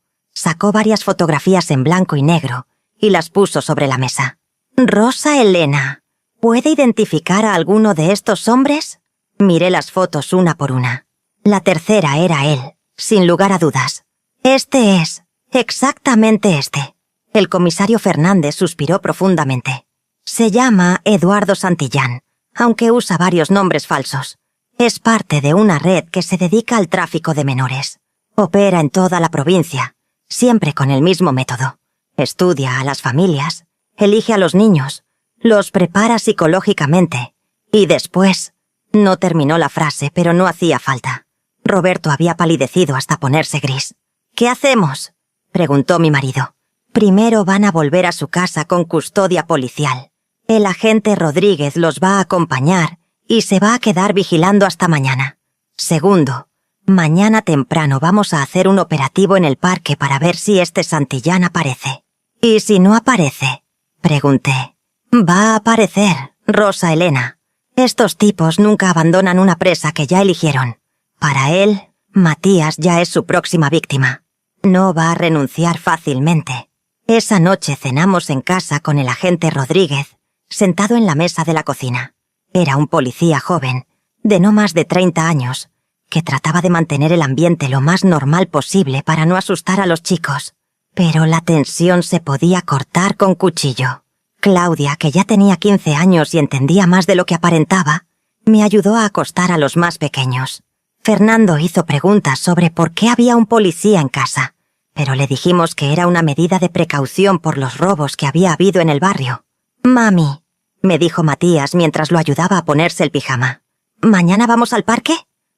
Speaker 1: Sacó varias fotografías en blanco y negro y las puso sobre la mesa. Rosa Elena, ¿puede identificar a alguno de estos hombres? Miré las fotos una por una. La tercera era él, sin lugar a dudas. Este es, exactamente este. El comisario Fernández suspiró profundamente. Se llama Eduardo Santillán, aunque usa varios nombres falsos. Es parte de una red que se dedica al tráfico de menores. Opera en toda la provincia, siempre con el mismo método. Estudia a las familias, elige a los niños, los prepara psicológicamente y después... No terminó la frase, pero no hacía falta. Roberto había palidecido hasta ponerse gris. ¿Qué hacemos?, preguntó mi marido. Primero van a volver a su casa con custodia policial. El agente Rodríguez los va a acompañar y se va a quedar vigilando hasta mañana. Segundo, mañana temprano vamos a hacer un operativo en el parque para ver si este Santillán aparece. ¿Y si no aparece?, pregunté. Va a aparecer, Rosa Elena. Estos tipos nunca abandonan una presa que ya eligieron. Para él, Matías ya es su próxima víctima. No va a renunciar fácilmente. Esa noche cenamos en casa con el agente Rodríguez, sentado en la mesa de la cocina. Era un policía joven, de no más de 30 años, que trataba de mantener el ambiente lo más normal posible para no asustar a los chicos. Pero la tensión se podía cortar con cuchillo. Claudia, que ya tenía 15 años y entendía más de lo que aparentaba, me ayudó a acostar a los más pequeños. Fernando hizo preguntas sobre por qué había un policía en casa, pero le dijimos que era una medida de precaución por los robos que había habido en el barrio. «Mami», me dijo Matías mientras lo ayudaba a ponerse el pijama, «¿mañana vamos al parque?»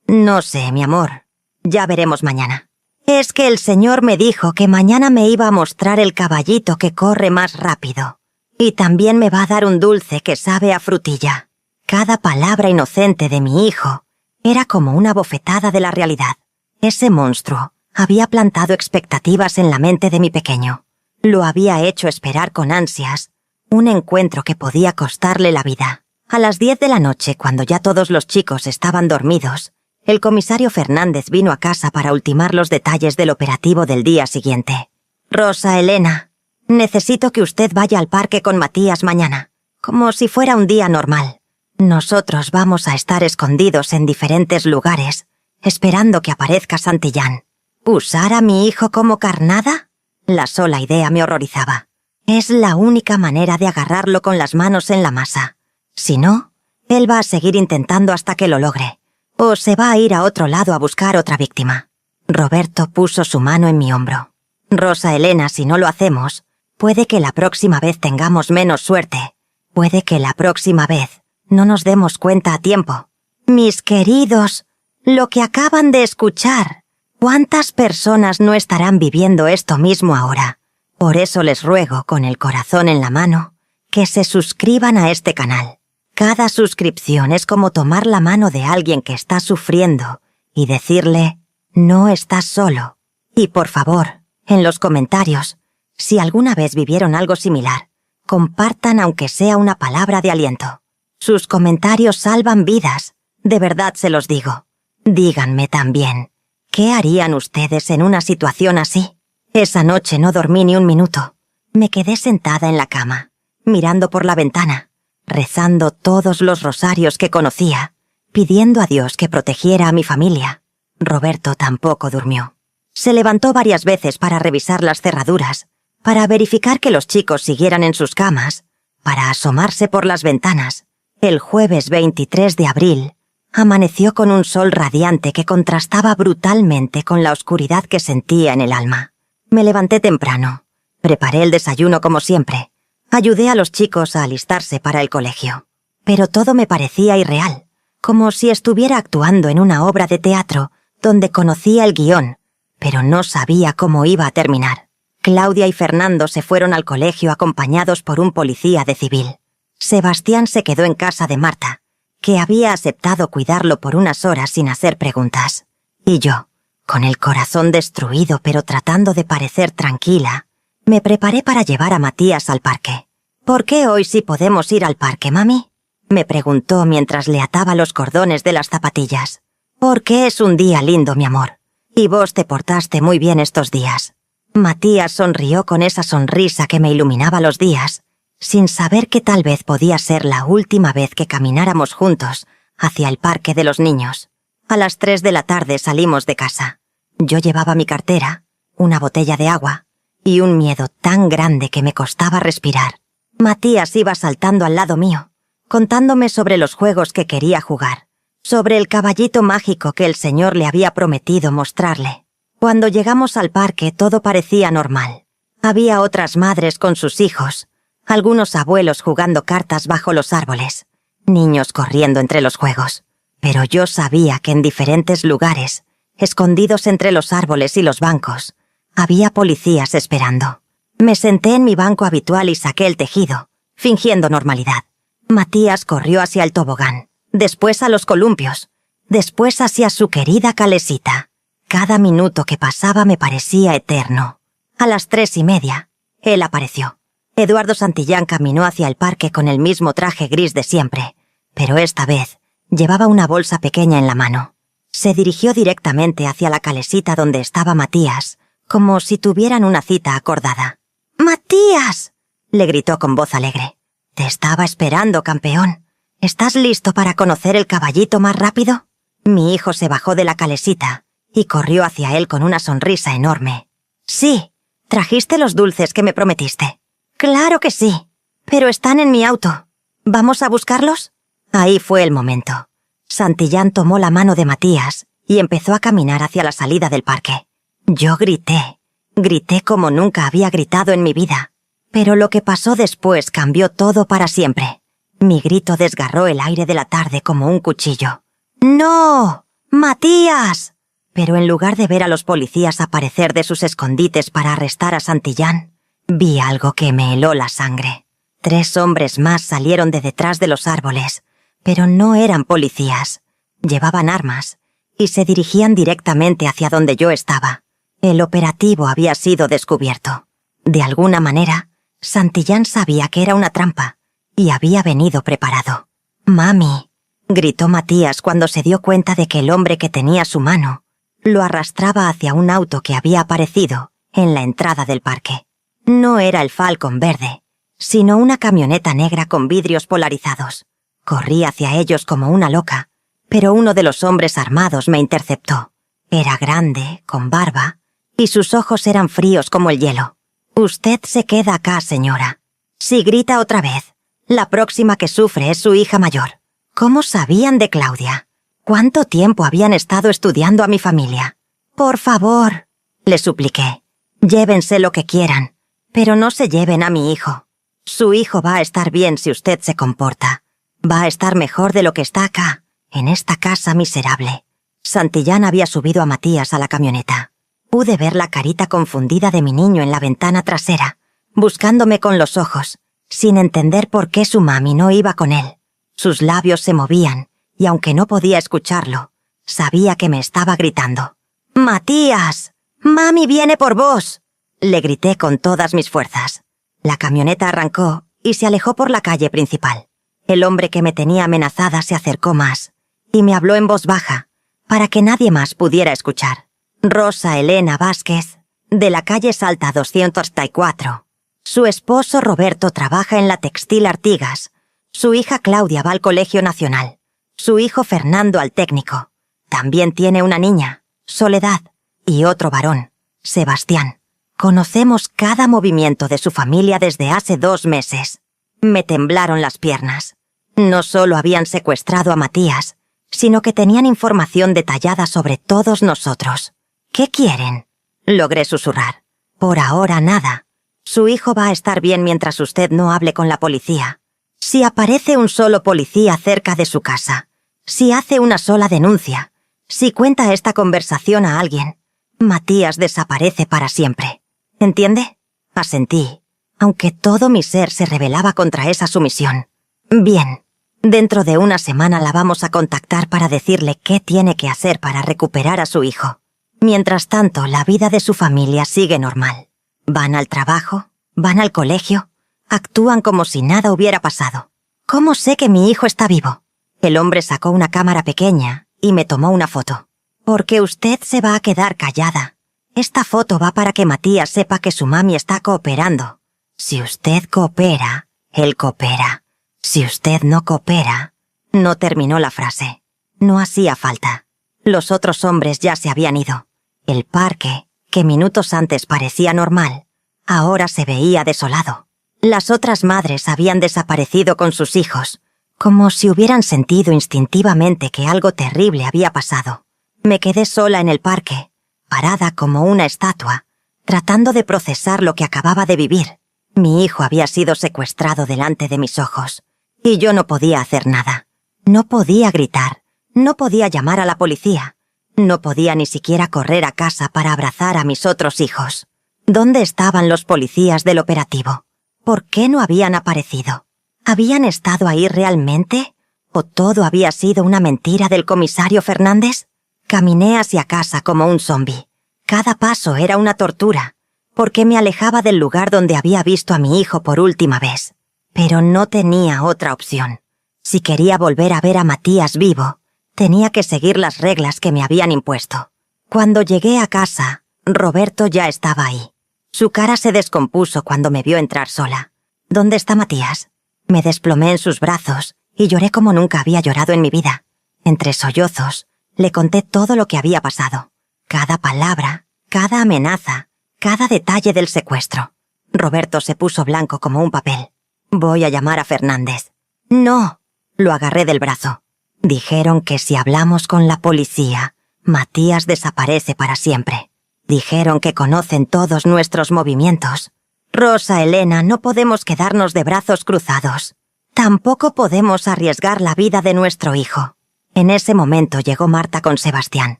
Speaker 1: «No sé, mi amor. Ya veremos mañana. Es que el señor me dijo que mañana me iba a mostrar el caballito que corre más rápido. Y también me va a dar un dulce que sabe a frutilla». Cada palabra inocente de mi hijo era como una bofetada de la realidad. Ese monstruo había plantado expectativas en la mente de mi pequeño. Lo había hecho esperar con ansias un encuentro que podía costarle la vida. A las 10 de la noche, cuando ya todos los chicos estaban dormidos, el comisario Fernández vino a casa para ultimar los detalles del operativo del día siguiente. «Rosa Elena, necesito que usted vaya al parque con Matías mañana, como si fuera un día normal. Nosotros vamos a estar escondidos en diferentes lugares, esperando que aparezca Santillán. ¿Usar a mi hijo como carnada?». La sola idea me horrorizaba. Es la única manera de agarrarlo con las manos en la masa. Si no, él va a seguir intentando hasta que lo logre, o se va a ir a otro lado a buscar otra víctima. Roberto puso su mano en mi hombro. «Rosa Elena, si no lo hacemos, puede que la próxima vez tengamos menos suerte. Puede que la próxima vez no nos demos cuenta a tiempo». «Mis queridos, lo que acaban de escuchar. ¿Cuántas personas no estarán viviendo esto mismo ahora? Por eso les ruego, con el corazón en la mano, que se suscriban a este canal. Cada suscripción es como tomar la mano de alguien que está sufriendo y decirle, no estás solo. Y por favor, en los comentarios, si alguna vez vivieron algo similar, compartan aunque sea una palabra de aliento. Sus comentarios salvan vidas, de verdad se los digo. Díganme también, ¿qué harían ustedes en una situación así? Esa noche no dormí ni un minuto. Me quedé sentada en la cama, mirando por la ventana, rezando todos los rosarios que conocía, pidiendo a Dios que protegiera a mi familia. Roberto tampoco durmió. Se levantó varias veces para revisar las cerraduras, para verificar que los chicos siguieran en sus camas, para asomarse por las ventanas. El jueves 23 de abril, amaneció con un sol radiante que contrastaba brutalmente con la oscuridad que sentía en el alma. Me levanté temprano, preparé el desayuno como siempre, ayudé a los chicos a alistarse para el colegio. Pero todo me parecía irreal, como si estuviera actuando en una obra de teatro donde conocía el guión, pero no sabía cómo iba a terminar. Claudia y Fernando se fueron al colegio acompañados por un policía de civil. Sebastián se quedó en casa de Marta, que había aceptado cuidarlo por unas horas sin hacer preguntas. Y yo, con el corazón destruido pero tratando de parecer tranquila, Me preparé para llevar a Matías al parque. ¿Por qué hoy sí podemos ir al parque, mami?, me preguntó mientras le ataba los cordones de las zapatillas. Porque es un día lindo, mi amor. Y vos te portaste muy bien estos días. Matías sonrió con esa sonrisa que me iluminaba los días, sin saber que tal vez podía ser la última vez que camináramos juntos hacia el parque de los niños. A las 3 de la tarde salimos de casa. Yo llevaba mi cartera, una botella de agua y un miedo tan grande que me costaba respirar. Matías iba saltando al lado mío, contándome sobre los juegos que quería jugar, sobre el caballito mágico que el señor le había prometido mostrarle. Cuando llegamos al parque todo parecía normal. Había otras madres con sus hijos, algunos abuelos jugando cartas bajo los árboles, niños corriendo entre los juegos. Pero yo sabía que en diferentes lugares, escondidos entre los árboles y los bancos, había policías esperando. Me senté en mi banco habitual y saqué el tejido, fingiendo normalidad. Matías corrió hacia el tobogán, después a los columpios, después hacia su querida calesita. Cada minuto que pasaba me parecía eterno. A las 3:30, él apareció. Eduardo Santillán caminó hacia el parque con el mismo traje gris de siempre, pero esta vez llevaba una bolsa pequeña en la mano. Se dirigió directamente hacia la calesita donde estaba Matías, como si tuvieran una cita acordada. ¡Matías!, le gritó con voz alegre. «Te estaba esperando, campeón. ¿Estás listo para conocer el caballito más rápido?» Mi hijo se bajó de la calesita y corrió hacia él con una sonrisa enorme. «Sí, ¿trajiste los dulces que me prometiste?» «Claro que sí, pero están en mi auto. ¿Vamos a buscarlos?» Ahí fue el momento. Santillán tomó la mano de Matías y empezó a caminar hacia la salida del parque. Yo grité como nunca había gritado en mi vida. Pero lo que pasó después cambió todo para siempre. Mi grito desgarró el aire de la tarde como un cuchillo. «¡No! ¡Matías!». Pero en lugar de ver a los policías aparecer de sus escondites para arrestar a Santillán, vi algo que me heló la sangre. 3 hombres más salieron de detrás de los árboles, pero no eran policías. Llevaban armas y se dirigían directamente hacia donde yo estaba. El operativo había sido descubierto. De alguna manera, Santillán sabía que era una trampa y había venido preparado. «Mami», gritó Matías cuando se dio cuenta de que el hombre que tenía su mano lo arrastraba hacia un auto que había aparecido en la entrada del parque. No era el Falcon verde, sino una camioneta negra con vidrios polarizados. Corrí hacia ellos como una loca, pero uno de los hombres armados me interceptó. Era grande, con barba, y sus ojos eran fríos como el hielo. «Usted se queda acá, señora. Si grita otra vez, la próxima que sufre es su hija mayor». ¿Cómo sabían de Claudia? ¿Cuánto tiempo habían estado estudiando a mi familia? «Por favor», le supliqué, «llévense lo que quieran, pero no se lleven a mi hijo. Su hijo va a estar bien si usted se comporta. Va a estar mejor de lo que está acá, en esta casa miserable». Santillán había subido a Matías a la camioneta. Pude ver la carita confundida de mi niño en la ventana trasera, buscándome con los ojos, sin entender por qué su mami no iba con él. Sus labios se movían, y aunque no podía escucharlo, sabía que me estaba gritando. «¡Matías! ¡Mami viene por vos!», le grité con todas mis fuerzas. La camioneta arrancó y se alejó por la calle principal. El hombre que me tenía amenazada se acercó más, y me habló en voz baja, para que nadie más pudiera escuchar. «Rosa Elena Vázquez, de la calle Salta 204. Su esposo Roberto trabaja en la Textil Artigas. Su hija Claudia va al Colegio Nacional. Su hijo Fernando al técnico. También tiene una niña, Soledad, y otro varón, Sebastián. Conocemos cada movimiento de su familia desde hace 2 meses. Me temblaron las piernas. No solo habían secuestrado a Matías, sino que tenían información detallada sobre todos nosotros. «¿Qué quieren?», logré susurrar. «Por ahora nada. Su hijo va a estar bien mientras usted no hable con la policía. Si aparece un solo policía cerca de su casa, si hace una sola denuncia, si cuenta esta conversación a alguien, Matías desaparece para siempre. ¿Entiende?». Asentí, aunque todo mi ser se rebelaba contra esa sumisión. «Bien. Dentro de una semana la vamos a contactar para decirle qué tiene que hacer para recuperar a su hijo. Mientras tanto, la vida de su familia sigue normal. Van al trabajo, van al colegio, actúan como si nada hubiera pasado. ¿Cómo sé que mi hijo está vivo? El hombre sacó una cámara pequeña y me tomó una foto. Porque usted se va a quedar callada. Esta foto va para que Matías sepa que su mami está cooperando. Si usted coopera, él coopera. Si usted no coopera... No terminó la frase. No hacía falta. Los otros hombres ya se habían ido. El parque, que minutos antes parecía normal, ahora se veía desolado. Las otras madres habían desaparecido con sus hijos, como si hubieran sentido instintivamente que algo terrible había pasado. Me quedé sola en el parque, parada como una estatua, tratando de procesar lo que acababa de vivir. Mi hijo había sido secuestrado delante de mis ojos, y yo no podía hacer nada. No podía gritar, no podía llamar a la policía, no podía ni siquiera correr a casa para abrazar a mis otros hijos. ¿Dónde estaban los policías del operativo? ¿Por qué no habían aparecido? ¿Habían estado ahí realmente? ¿O todo había sido una mentira del comisario Fernández? Caminé hacia casa como un zombi. Cada paso era una tortura, porque me alejaba del lugar donde había visto a mi hijo por última vez. Pero no tenía otra opción. Si quería volver a ver a Matías vivo, tenía que seguir las reglas que me habían impuesto. Cuando llegué a casa, Roberto ya estaba ahí. Su cara se descompuso cuando me vio entrar sola. ¿Dónde está Matías? Me desplomé en sus brazos y lloré como nunca había llorado en mi vida. Entre sollozos, le conté todo lo que había pasado. Cada palabra, cada amenaza, cada detalle del secuestro. Roberto se puso blanco como un papel. Voy a llamar a Fernández. No. Lo agarré del brazo. Dijeron que si hablamos con la policía, Matías desaparece para siempre. Dijeron que conocen todos nuestros movimientos. Rosa Elena, no podemos quedarnos de brazos cruzados. Tampoco podemos arriesgar la vida de nuestro hijo. En ese momento llegó Marta con Sebastián.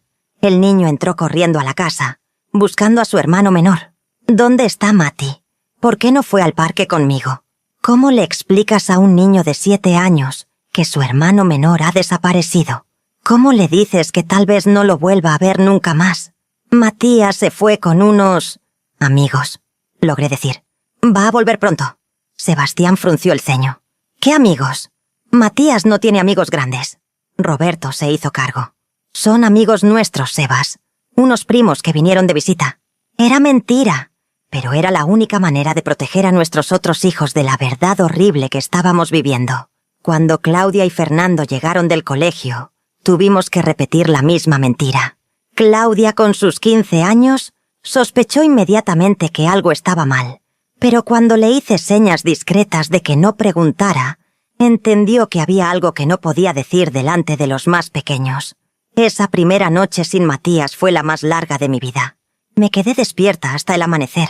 Speaker 1: El niño entró corriendo a la casa, buscando a su hermano menor. ¿Dónde está Mati? ¿Por qué no fue al parque conmigo? ¿Cómo le explicas a un niño de 7 años que su hermano menor ha desaparecido? ¿Cómo le dices que tal vez no lo vuelva a ver nunca más? Matías se fue con unos... amigos, logré decir. Va a volver pronto. Sebastián frunció el ceño. ¿Qué amigos? Matías no tiene amigos grandes. Roberto se hizo cargo. Son amigos nuestros, Sebas. Unos primos que vinieron de visita. Era mentira, pero era la única manera de proteger a nuestros otros hijos de la verdad horrible que estábamos viviendo. Cuando Claudia y Fernando llegaron del colegio, tuvimos que repetir la misma mentira. Claudia, con sus 15 años, sospechó inmediatamente que algo estaba mal, pero cuando le hice señas discretas de que no preguntara, entendió que había algo que no podía decir delante de los más pequeños. Esa primera noche sin Matías fue la más larga de mi vida. Me quedé despierta hasta el amanecer,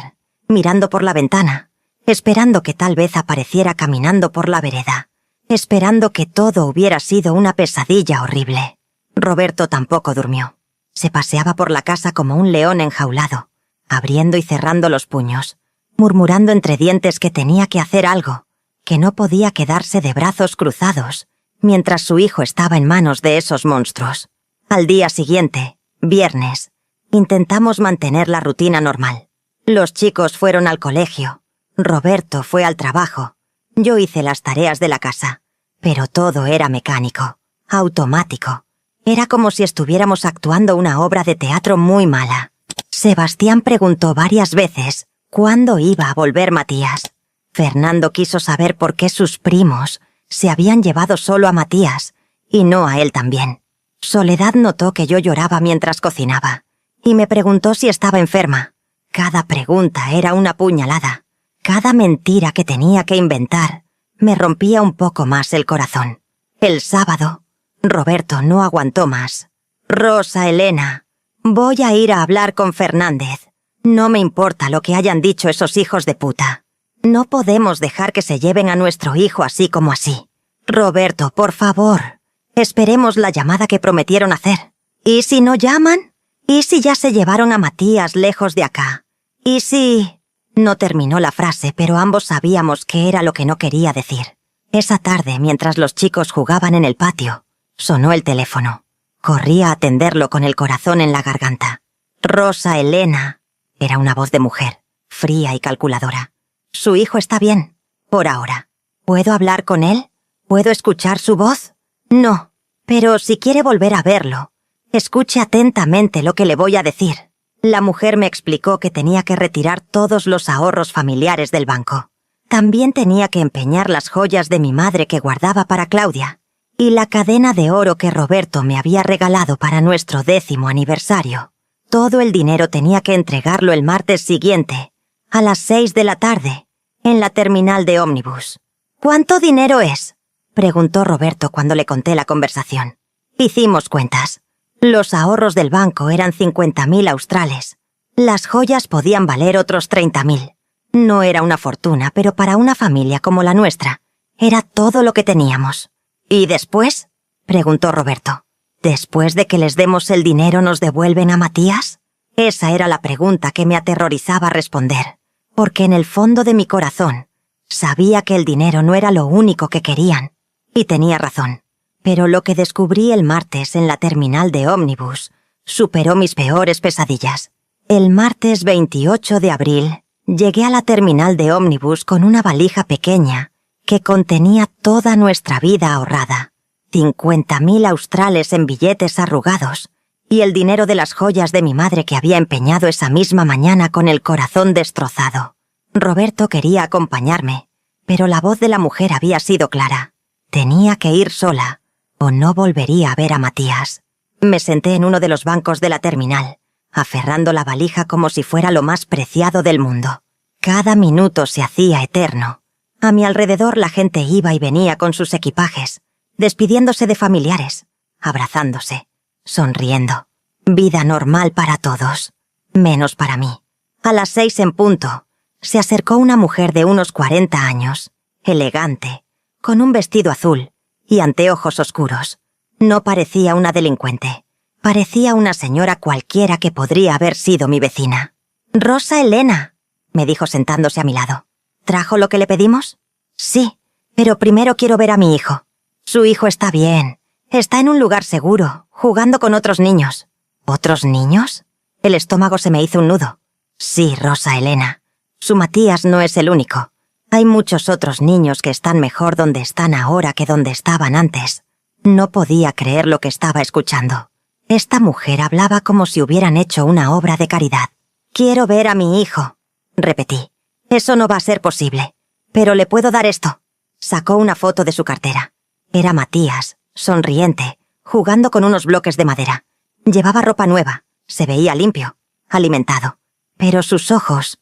Speaker 1: mirando por la ventana, esperando que tal vez apareciera caminando por la vereda. Esperando que todo hubiera sido una pesadilla horrible. Roberto tampoco durmió. Se paseaba por la casa como un león enjaulado, abriendo y cerrando los puños, murmurando entre dientes que tenía que hacer algo, que no podía quedarse de brazos cruzados, mientras su hijo estaba en manos de esos monstruos. Al día siguiente, viernes, intentamos mantener la rutina normal. Los chicos fueron al colegio, Roberto fue al trabajo, yo hice las tareas de la casa, pero todo era mecánico, automático. Era como si estuviéramos actuando una obra de teatro muy mala. Sebastián preguntó varias veces cuándo iba a volver Matías. Fernando quiso saber por qué sus primos se habían llevado solo a Matías y no a él también. Soledad notó que yo lloraba mientras cocinaba y me preguntó si estaba enferma. Cada pregunta era una puñalada. Cada mentira que tenía que inventar me rompía un poco más el corazón. El sábado, Roberto no aguantó más. Rosa Elena, voy a ir a hablar con Fernández. No me importa lo que hayan dicho esos hijos de puta. No podemos dejar que se lleven a nuestro hijo así como así. Roberto, por favor, esperemos la llamada que prometieron hacer. ¿Y si no llaman? ¿Y si ya se llevaron a Matías lejos de acá? ¿Y si...? No terminó la frase, pero ambos sabíamos qué era lo que no quería decir. Esa tarde, mientras los chicos jugaban en el patio, sonó el teléfono. Corrí a atenderlo con el corazón en la garganta. Rosa Elena. Era una voz de mujer. fría y calculadora. Su hijo está bien, por ahora. ¿Puedo hablar con él? ¿Puedo escuchar su voz? No, pero si quiere volver a verlo, escuche atentamente lo que le voy a decir. La mujer me explicó que tenía que retirar todos los ahorros familiares del banco. También tenía que empeñar las joyas de mi madre que guardaba para Claudia, y la cadena de oro que Roberto me había regalado para nuestro 10º aniversario. Todo el dinero tenía que entregarlo el martes siguiente, a las 6 de la tarde, en la terminal de ómnibus. ¿Cuánto dinero es?, preguntó Roberto cuando le conté la conversación. Hicimos cuentas. Los ahorros del banco eran 50.000 australes. Las joyas podían valer otros 30.000. No era una fortuna, pero para una familia como la nuestra, era todo lo que teníamos. ¿Y después?, preguntó Roberto. ¿Después de que les demos el dinero nos devuelven a Matías? Esa era la pregunta que me aterrorizaba responder, porque en el fondo de mi corazón sabía que el dinero no era lo único que querían, y tenía razón. Pero lo que descubrí el martes en la terminal de ómnibus superó mis peores pesadillas. El martes 28 de abril llegué a la terminal de ómnibus con una valija pequeña que contenía toda nuestra vida ahorrada, 50.000 australes en billetes arrugados y el dinero de las joyas de mi madre que había empeñado esa misma mañana con el corazón destrozado. Roberto quería acompañarme, pero la voz de la mujer había sido clara. Tenía que ir sola o no volvería a ver a Matías. Me senté en uno de los bancos de la terminal, aferrando la valija como si fuera lo más preciado del mundo. Cada minuto se hacía eterno. A mi alrededor la gente iba y venía con sus equipajes, despidiéndose de familiares, abrazándose, sonriendo. Vida normal para todos, menos para mí. A las 6 en punto, se acercó una mujer de unos 40 años, elegante, con un vestido azul y anteojos oscuros. No parecía una delincuente. Parecía una señora cualquiera que podría haber sido mi vecina. «Rosa Elena», me dijo sentándose a mi lado. «¿Trajo lo que le pedimos?» «Sí, pero primero quiero ver a mi hijo». «Su hijo está bien. Está en un lugar seguro, jugando con otros niños». «¿Otros niños?» El estómago se me hizo un nudo. «Sí, Rosa Elena. Su Matías no es el único. Hay muchos otros niños que están mejor donde están ahora que donde estaban antes». No podía creer lo que estaba escuchando. Esta mujer hablaba como si hubieran hecho una obra de caridad. «Quiero ver a mi hijo», repetí. «Eso no va a ser posible. Pero le puedo dar esto». Sacó una foto de su cartera. Era Matías, sonriente, jugando con unos bloques de madera. Llevaba ropa nueva, se veía limpio, alimentado. Pero sus ojos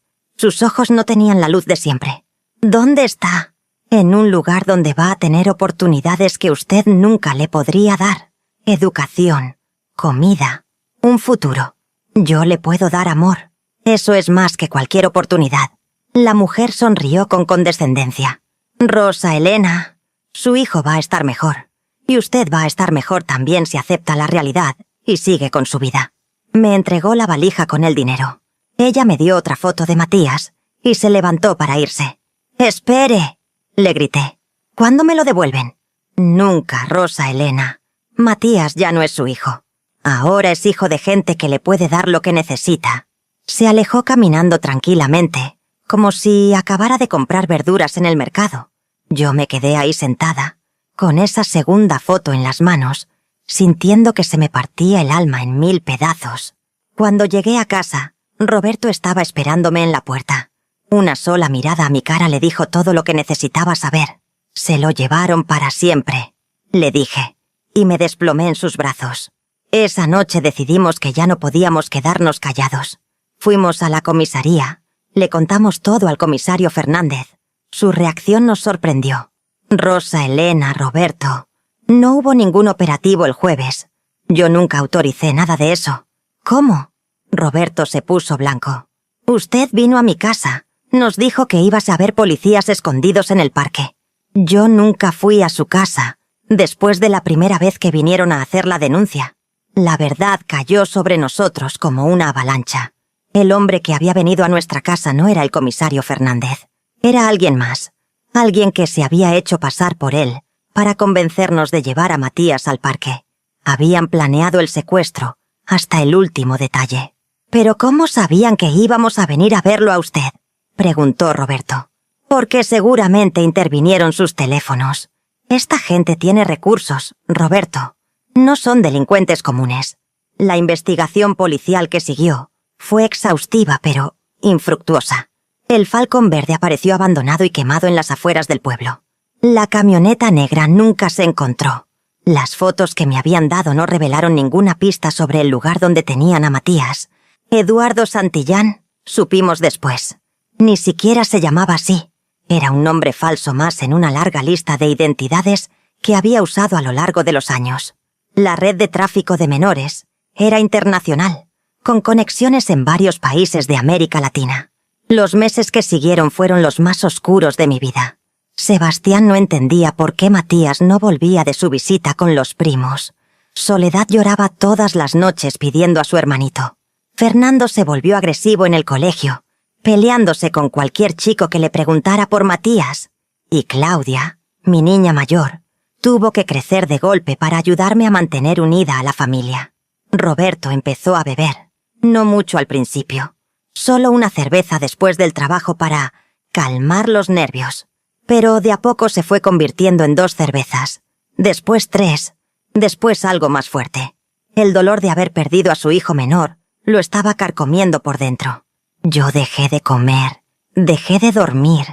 Speaker 1: no tenían la luz de siempre. «¿Dónde está?» «En un lugar donde va a tener oportunidades que usted nunca le podría dar. Educación, comida, un futuro. Yo le puedo dar amor. Eso es más que cualquier oportunidad». La mujer sonrió con condescendencia. «Rosa Elena, su hijo va a estar mejor. Y usted va a estar mejor también si acepta la realidad y sigue con su vida». Me entregó la valija con el dinero. Ella me dio otra foto de Matías y se levantó para irse. «¡Espere!», le grité. «¿Cuándo me lo devuelven?» «Nunca, Rosa Elena. Matías ya no es su hijo. Ahora es hijo de gente que le puede dar lo que necesita». Se alejó caminando tranquilamente, como si acabara de comprar verduras en el mercado. Yo me quedé ahí sentada, con esa segunda foto en las manos, sintiendo que se me partía el alma en 1000 pedazos. Cuando llegué a casa, Roberto estaba esperándome en la puerta. Una sola mirada a mi cara le dijo todo lo que necesitaba saber. «Se lo llevaron para siempre», le dije, y me desplomé en sus brazos. Esa noche decidimos que ya no podíamos quedarnos callados. Fuimos a la comisaría, le contamos todo al comisario Fernández. Su reacción nos sorprendió. «Rosa Elena, Roberto, no hubo ningún operativo el jueves. Yo nunca autoricé nada de eso». «¿Cómo?». Roberto se puso blanco. «Usted vino a mi casa. Nos dijo que ibas a ver policías escondidos en el parque. Yo nunca fui a su casa, después de la primera vez que vinieron a hacer la denuncia. La verdad cayó sobre nosotros como una avalancha. El hombre que había venido a nuestra casa no era el comisario Fernández. Era alguien más. Alguien que se había hecho pasar por él para convencernos de llevar a Matías al parque. Habían planeado el secuestro hasta el último detalle. «¿Pero cómo sabían que íbamos a venir a verlo a usted?». preguntó Roberto. Porque seguramente intervinieron sus teléfonos. Esta gente tiene recursos, Roberto. No son delincuentes comunes. La investigación policial que siguió fue exhaustiva pero infructuosa. El Falcon verde apareció abandonado y quemado en las afueras del pueblo. La camioneta negra nunca se encontró. Las fotos que me habían dado no revelaron ninguna pista sobre el lugar donde tenían a Matías. Eduardo Santillán, supimos después. Ni siquiera se llamaba así. Era un nombre falso más en una larga lista de identidades que había usado a lo largo de los años. La red de tráfico de menores era internacional, con conexiones en varios países de América Latina. Los meses que siguieron fueron los más oscuros de mi vida. Sebastián no entendía por qué Matías no volvía de su visita con los primos. Soledad lloraba todas las noches pidiendo a su hermanito. Fernando se volvió agresivo en el colegio, peleándose con cualquier chico que le preguntara por Matías. Y Claudia, mi niña mayor, tuvo que crecer de golpe para ayudarme a mantener unida a la familia. Roberto empezó a beber. No mucho al principio. Solo una cerveza después del trabajo para calmar los nervios. Pero de a poco se fue convirtiendo en 2 cervezas. Después 3. Después algo más fuerte. El dolor de haber perdido a su hijo menor lo estaba carcomiendo por dentro. Yo dejé de comer, dejé de dormir,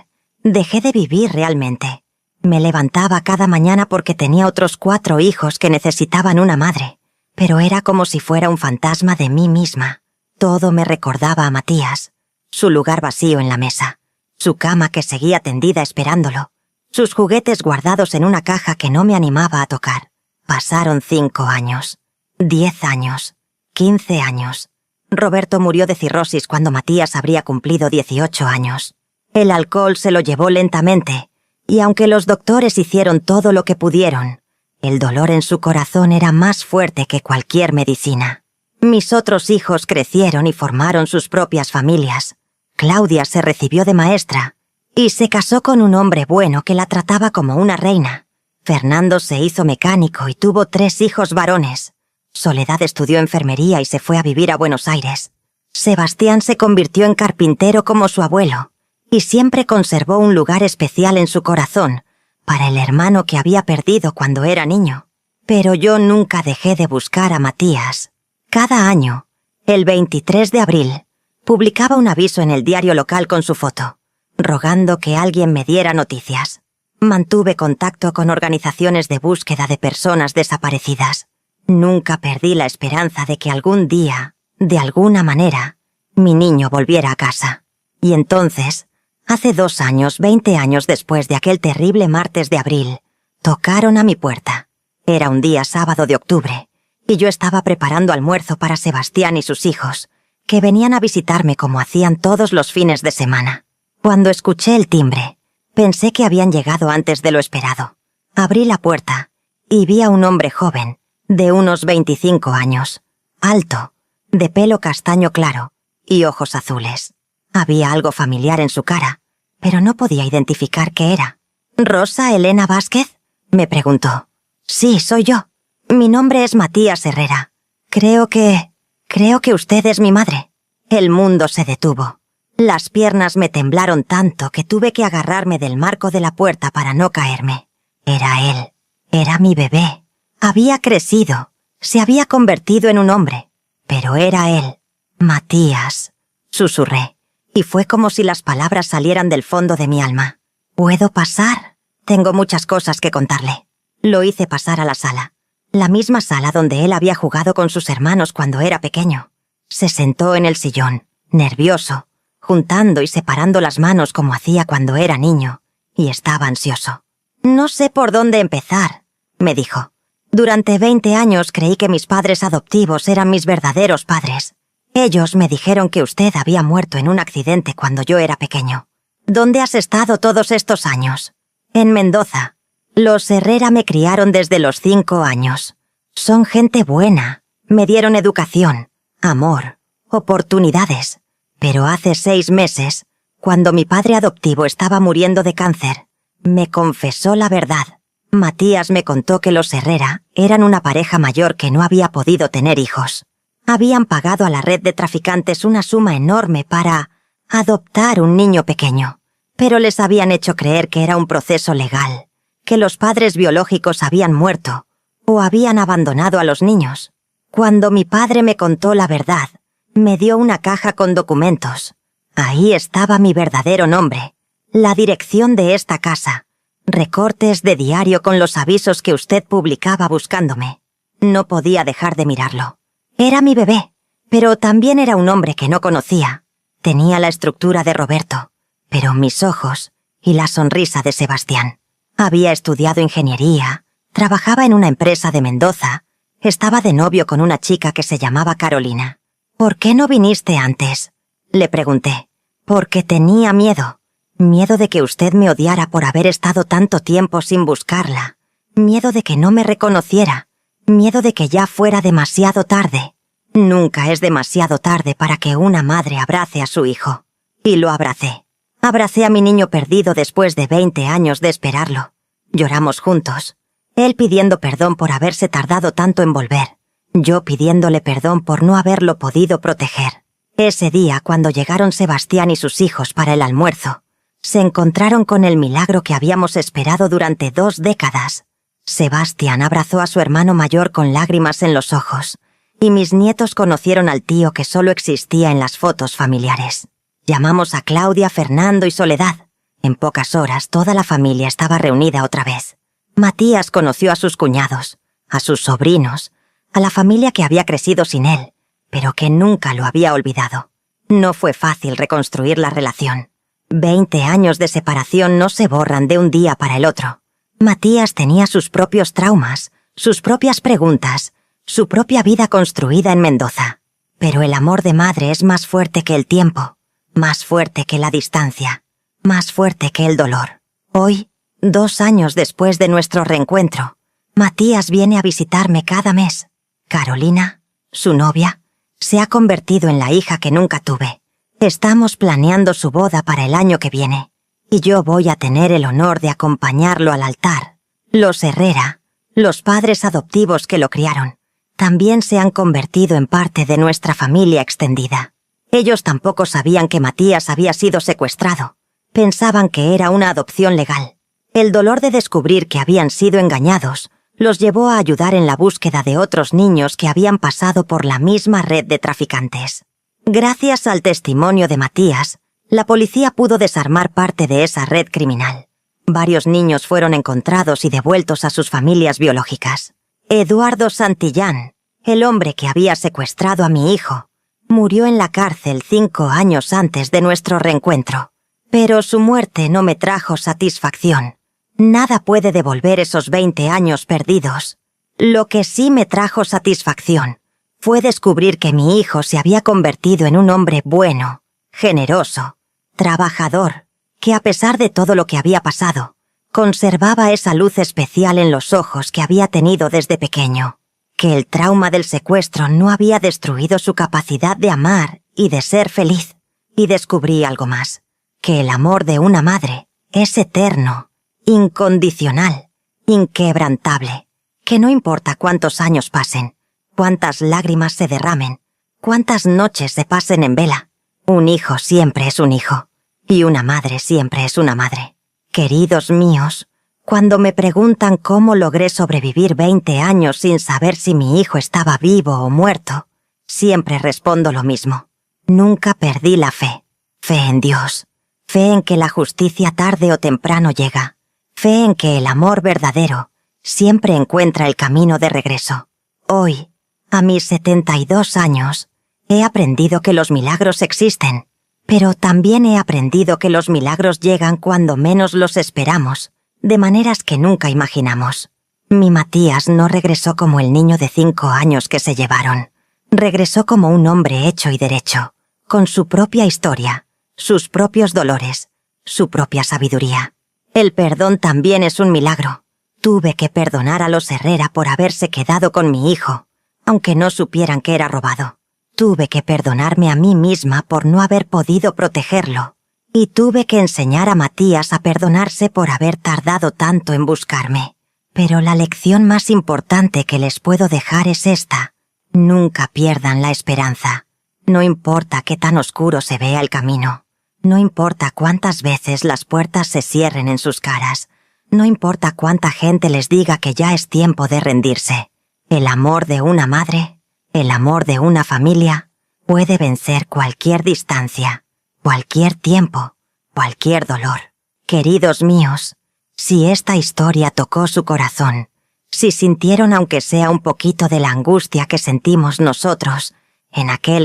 Speaker 1: dejé de vivir realmente. Me levantaba cada mañana porque tenía otros 4 hijos que necesitaban una madre, pero era como si fuera un fantasma de mí misma. Todo me recordaba a Matías, su lugar vacío en la mesa, su cama que seguía tendida esperándolo, sus juguetes guardados en una caja que no me animaba a tocar. Pasaron 5 años, 10 años, 15 años. Roberto murió de cirrosis cuando Matías habría cumplido 18 años. El alcohol se lo llevó lentamente, y aunque los doctores hicieron todo lo que pudieron, el dolor en su corazón era más fuerte que cualquier medicina. Mis otros hijos crecieron y formaron sus propias familias. Claudia se recibió de maestra y se casó con un hombre bueno que la trataba como una reina. Fernando se hizo mecánico y tuvo 3 hijos varones. Soledad estudió enfermería y se fue a vivir a Buenos Aires. Sebastián se convirtió en carpintero como su abuelo, y siempre conservó un lugar especial en su corazón para el hermano que había perdido cuando era niño. Pero yo nunca dejé de buscar a Matías. Cada año, el 23 de abril, publicaba un aviso en el diario local con su foto, rogando que alguien me diera noticias. Mantuve contacto con organizaciones de búsqueda de personas desaparecidas. Nunca perdí la esperanza de que algún día, de alguna manera, mi niño volviera a casa. Y entonces, hace 2 años, 20 años después de aquel terrible martes de abril, tocaron a mi puerta. Era un día sábado de octubre, y yo estaba preparando almuerzo para Sebastián y sus hijos, que venían a visitarme como hacían todos los fines de semana. Cuando escuché el timbre, pensé que habían llegado antes de lo esperado. Abrí la puerta y vi a un hombre joven, de unos 25 años, alto, de pelo castaño claro y ojos azules. Había algo familiar en su cara, pero no podía identificar qué era. ¿Rosa Elena Vázquez?, me preguntó. Sí, soy yo. Mi nombre es Matías Herrera. Creo que usted es mi madre. El mundo se detuvo. Las piernas me temblaron tanto que tuve que agarrarme del marco de la puerta para no caerme. Era él. Era mi bebé. Había crecido. Se había convertido en un hombre. Pero era él. Matías. Susurré. Y fue como si las palabras salieran del fondo de mi alma. ¿Puedo pasar? Tengo muchas cosas que contarle. Lo hice pasar a la sala. La misma sala donde él había jugado con sus hermanos cuando era pequeño. Se sentó en el sillón, nervioso, juntando y separando las manos como hacía cuando era niño, y estaba ansioso. No sé por dónde empezar, me dijo. Durante 20 años creí que mis padres adoptivos eran mis verdaderos padres. Ellos me dijeron que usted había muerto en un accidente cuando yo era pequeño. ¿Dónde has estado todos estos años? En Mendoza. Los Herrera me criaron desde los 5 años. Son gente buena. Me dieron educación, amor, oportunidades. Pero hace 6 meses, cuando mi padre adoptivo estaba muriendo de cáncer, me confesó la verdad. Matías me contó que los Herrera eran una pareja mayor que no había podido tener hijos. Habían pagado a la red de traficantes una suma enorme para adoptar un niño pequeño, pero les habían hecho creer que era un proceso legal, que los padres biológicos habían muerto o habían abandonado a los niños. Cuando mi padre me contó la verdad, me dio una caja con documentos. Ahí estaba mi verdadero nombre, la dirección de esta casa, recortes de diario con los avisos que usted publicaba buscándome. No podía dejar de mirarlo. Era mi bebé, pero también era un hombre que no conocía. Tenía la estructura de Roberto, pero mis ojos y la sonrisa de Sebastián. Había estudiado ingeniería, trabajaba en una empresa de Mendoza, estaba de novio con una chica que se llamaba Carolina. ¿Por qué no viniste antes?, le pregunté. Porque tenía miedo. Miedo de que usted me odiara por haber estado tanto tiempo sin buscarla. Miedo de que no me reconociera. Miedo de que ya fuera demasiado tarde. Nunca es demasiado tarde para que una madre abrace a su hijo. Y lo abracé. Abracé a mi niño perdido después de 20 años de esperarlo. Lloramos juntos. Él pidiendo perdón por haberse tardado tanto en volver. Yo pidiéndole perdón por no haberlo podido proteger. Ese día, cuando llegaron Sebastián y sus hijos para el almuerzo, se encontraron con el milagro que habíamos esperado durante 2 décadas. Sebastián abrazó a su hermano mayor con lágrimas en los ojos, y mis nietos conocieron al tío que solo existía en las fotos familiares. Llamamos a Claudia, Fernando y Soledad. En pocas horas toda la familia estaba reunida otra vez. Matías conoció a sus cuñados, a sus sobrinos, a la familia que había crecido sin él, pero que nunca lo había olvidado. No fue fácil reconstruir la relación. 20 años de separación no se borran de un día para el otro. Matías tenía sus propios traumas, sus propias preguntas, su propia vida construida en Mendoza. Pero el amor de madre es más fuerte que el tiempo, más fuerte que la distancia, más fuerte que el dolor. Hoy, 2 años después de nuestro reencuentro, Matías viene a visitarme cada mes. Carolina, su novia, se ha convertido en la hija que nunca tuve. Estamos planeando su boda para el año que viene, y yo voy a tener el honor de acompañarlo al altar. Los Herrera, los padres adoptivos que lo criaron, también se han convertido en parte de nuestra familia extendida. Ellos tampoco sabían que Matías había sido secuestrado. Pensaban que era una adopción legal. El dolor de descubrir que habían sido engañados los llevó a ayudar en la búsqueda de otros niños que habían pasado por la misma red de traficantes. Gracias al testimonio de Matías, la policía pudo desarmar parte de esa red criminal. Varios niños fueron encontrados y devueltos a sus familias biológicas. Eduardo Santillán, el hombre que había secuestrado a mi hijo, murió en la cárcel 5 años antes de nuestro reencuentro. Pero su muerte no me trajo satisfacción. Nada puede devolver esos 20 años perdidos. Lo que sí me trajo satisfacción fue descubrir que mi hijo se había convertido en un hombre bueno, generoso, trabajador, que a pesar de todo lo que había pasado, conservaba esa luz especial en los ojos que había tenido desde pequeño, que el trauma del secuestro no había destruido su capacidad de amar y de ser feliz. Y descubrí algo más, que el amor de una madre es eterno, incondicional, inquebrantable, que no importa cuántos años pasen, cuántas lágrimas se derramen, cuántas noches se pasen en vela, un hijo siempre es un hijo, y una madre siempre es una madre. Queridos míos, cuando me preguntan cómo logré sobrevivir 20 años sin saber si mi hijo estaba vivo o muerto, siempre respondo lo mismo. Nunca perdí la fe. Fe en Dios. Fe en que la justicia tarde o temprano llega. Fe en que el amor verdadero siempre encuentra el camino de regreso. Hoy, a mis 72 años, he aprendido que los milagros existen, pero también he aprendido que los milagros llegan cuando menos los esperamos, de maneras que nunca imaginamos. Mi Matías no regresó como el niño de 5 años que se llevaron. Regresó como un hombre hecho y derecho, con su propia historia, sus propios dolores, su propia sabiduría. El perdón también es un milagro. Tuve que perdonar a los Herrera por haberse quedado con mi hijo, aunque no supieran que era robado. Tuve que perdonarme a mí misma por no haber podido protegerlo. Y tuve que enseñar a Matías a perdonarse por haber tardado tanto en buscarme. Pero la lección más importante que les puedo dejar es esta. Nunca pierdan la esperanza. No importa qué tan oscuro se vea el camino. No importa cuántas veces las puertas se cierren en sus caras. No importa cuánta gente les diga que ya es tiempo de rendirse. El amor de una madre, el amor de una familia, puede vencer cualquier distancia, cualquier tiempo, cualquier dolor. Queridos míos, si esta historia tocó su corazón, si sintieron aunque sea un poquito de la angustia que sentimos nosotros en aquel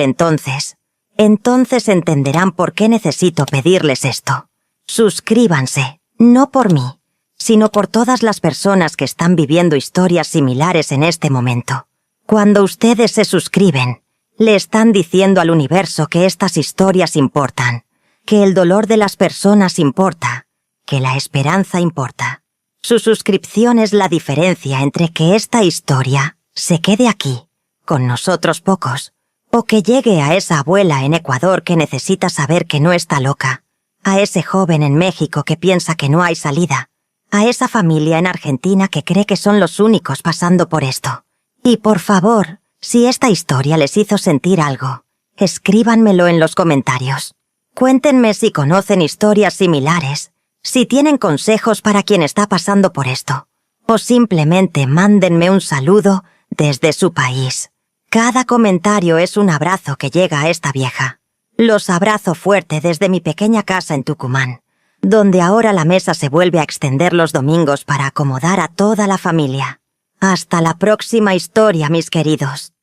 Speaker 1: entonces entenderán por qué necesito pedirles esto. Suscríbanse, no por mí, sino por todas las personas que están viviendo historias similares en este momento. Cuando ustedes se suscriben, le están diciendo al universo que estas historias importan, que el dolor de las personas importa, que la esperanza importa. Su suscripción es la diferencia entre que esta historia se quede aquí, con nosotros pocos, o que llegue a esa abuela en Ecuador que necesita saber que no está loca, a ese joven en México que piensa que no hay salida, a esa familia en Argentina que cree que son los únicos pasando por esto. Y por favor, si esta historia les hizo sentir algo, escríbanmelo en los comentarios. Cuéntenme si conocen historias similares, si tienen consejos para quien está pasando por esto, o simplemente mándenme un saludo desde su país. Cada comentario es un abrazo que llega a esta vieja. Los abrazo fuerte desde mi pequeña casa en Tucumán, donde ahora la mesa se vuelve a extender los domingos para acomodar a toda la familia. Hasta la próxima historia, mis queridos.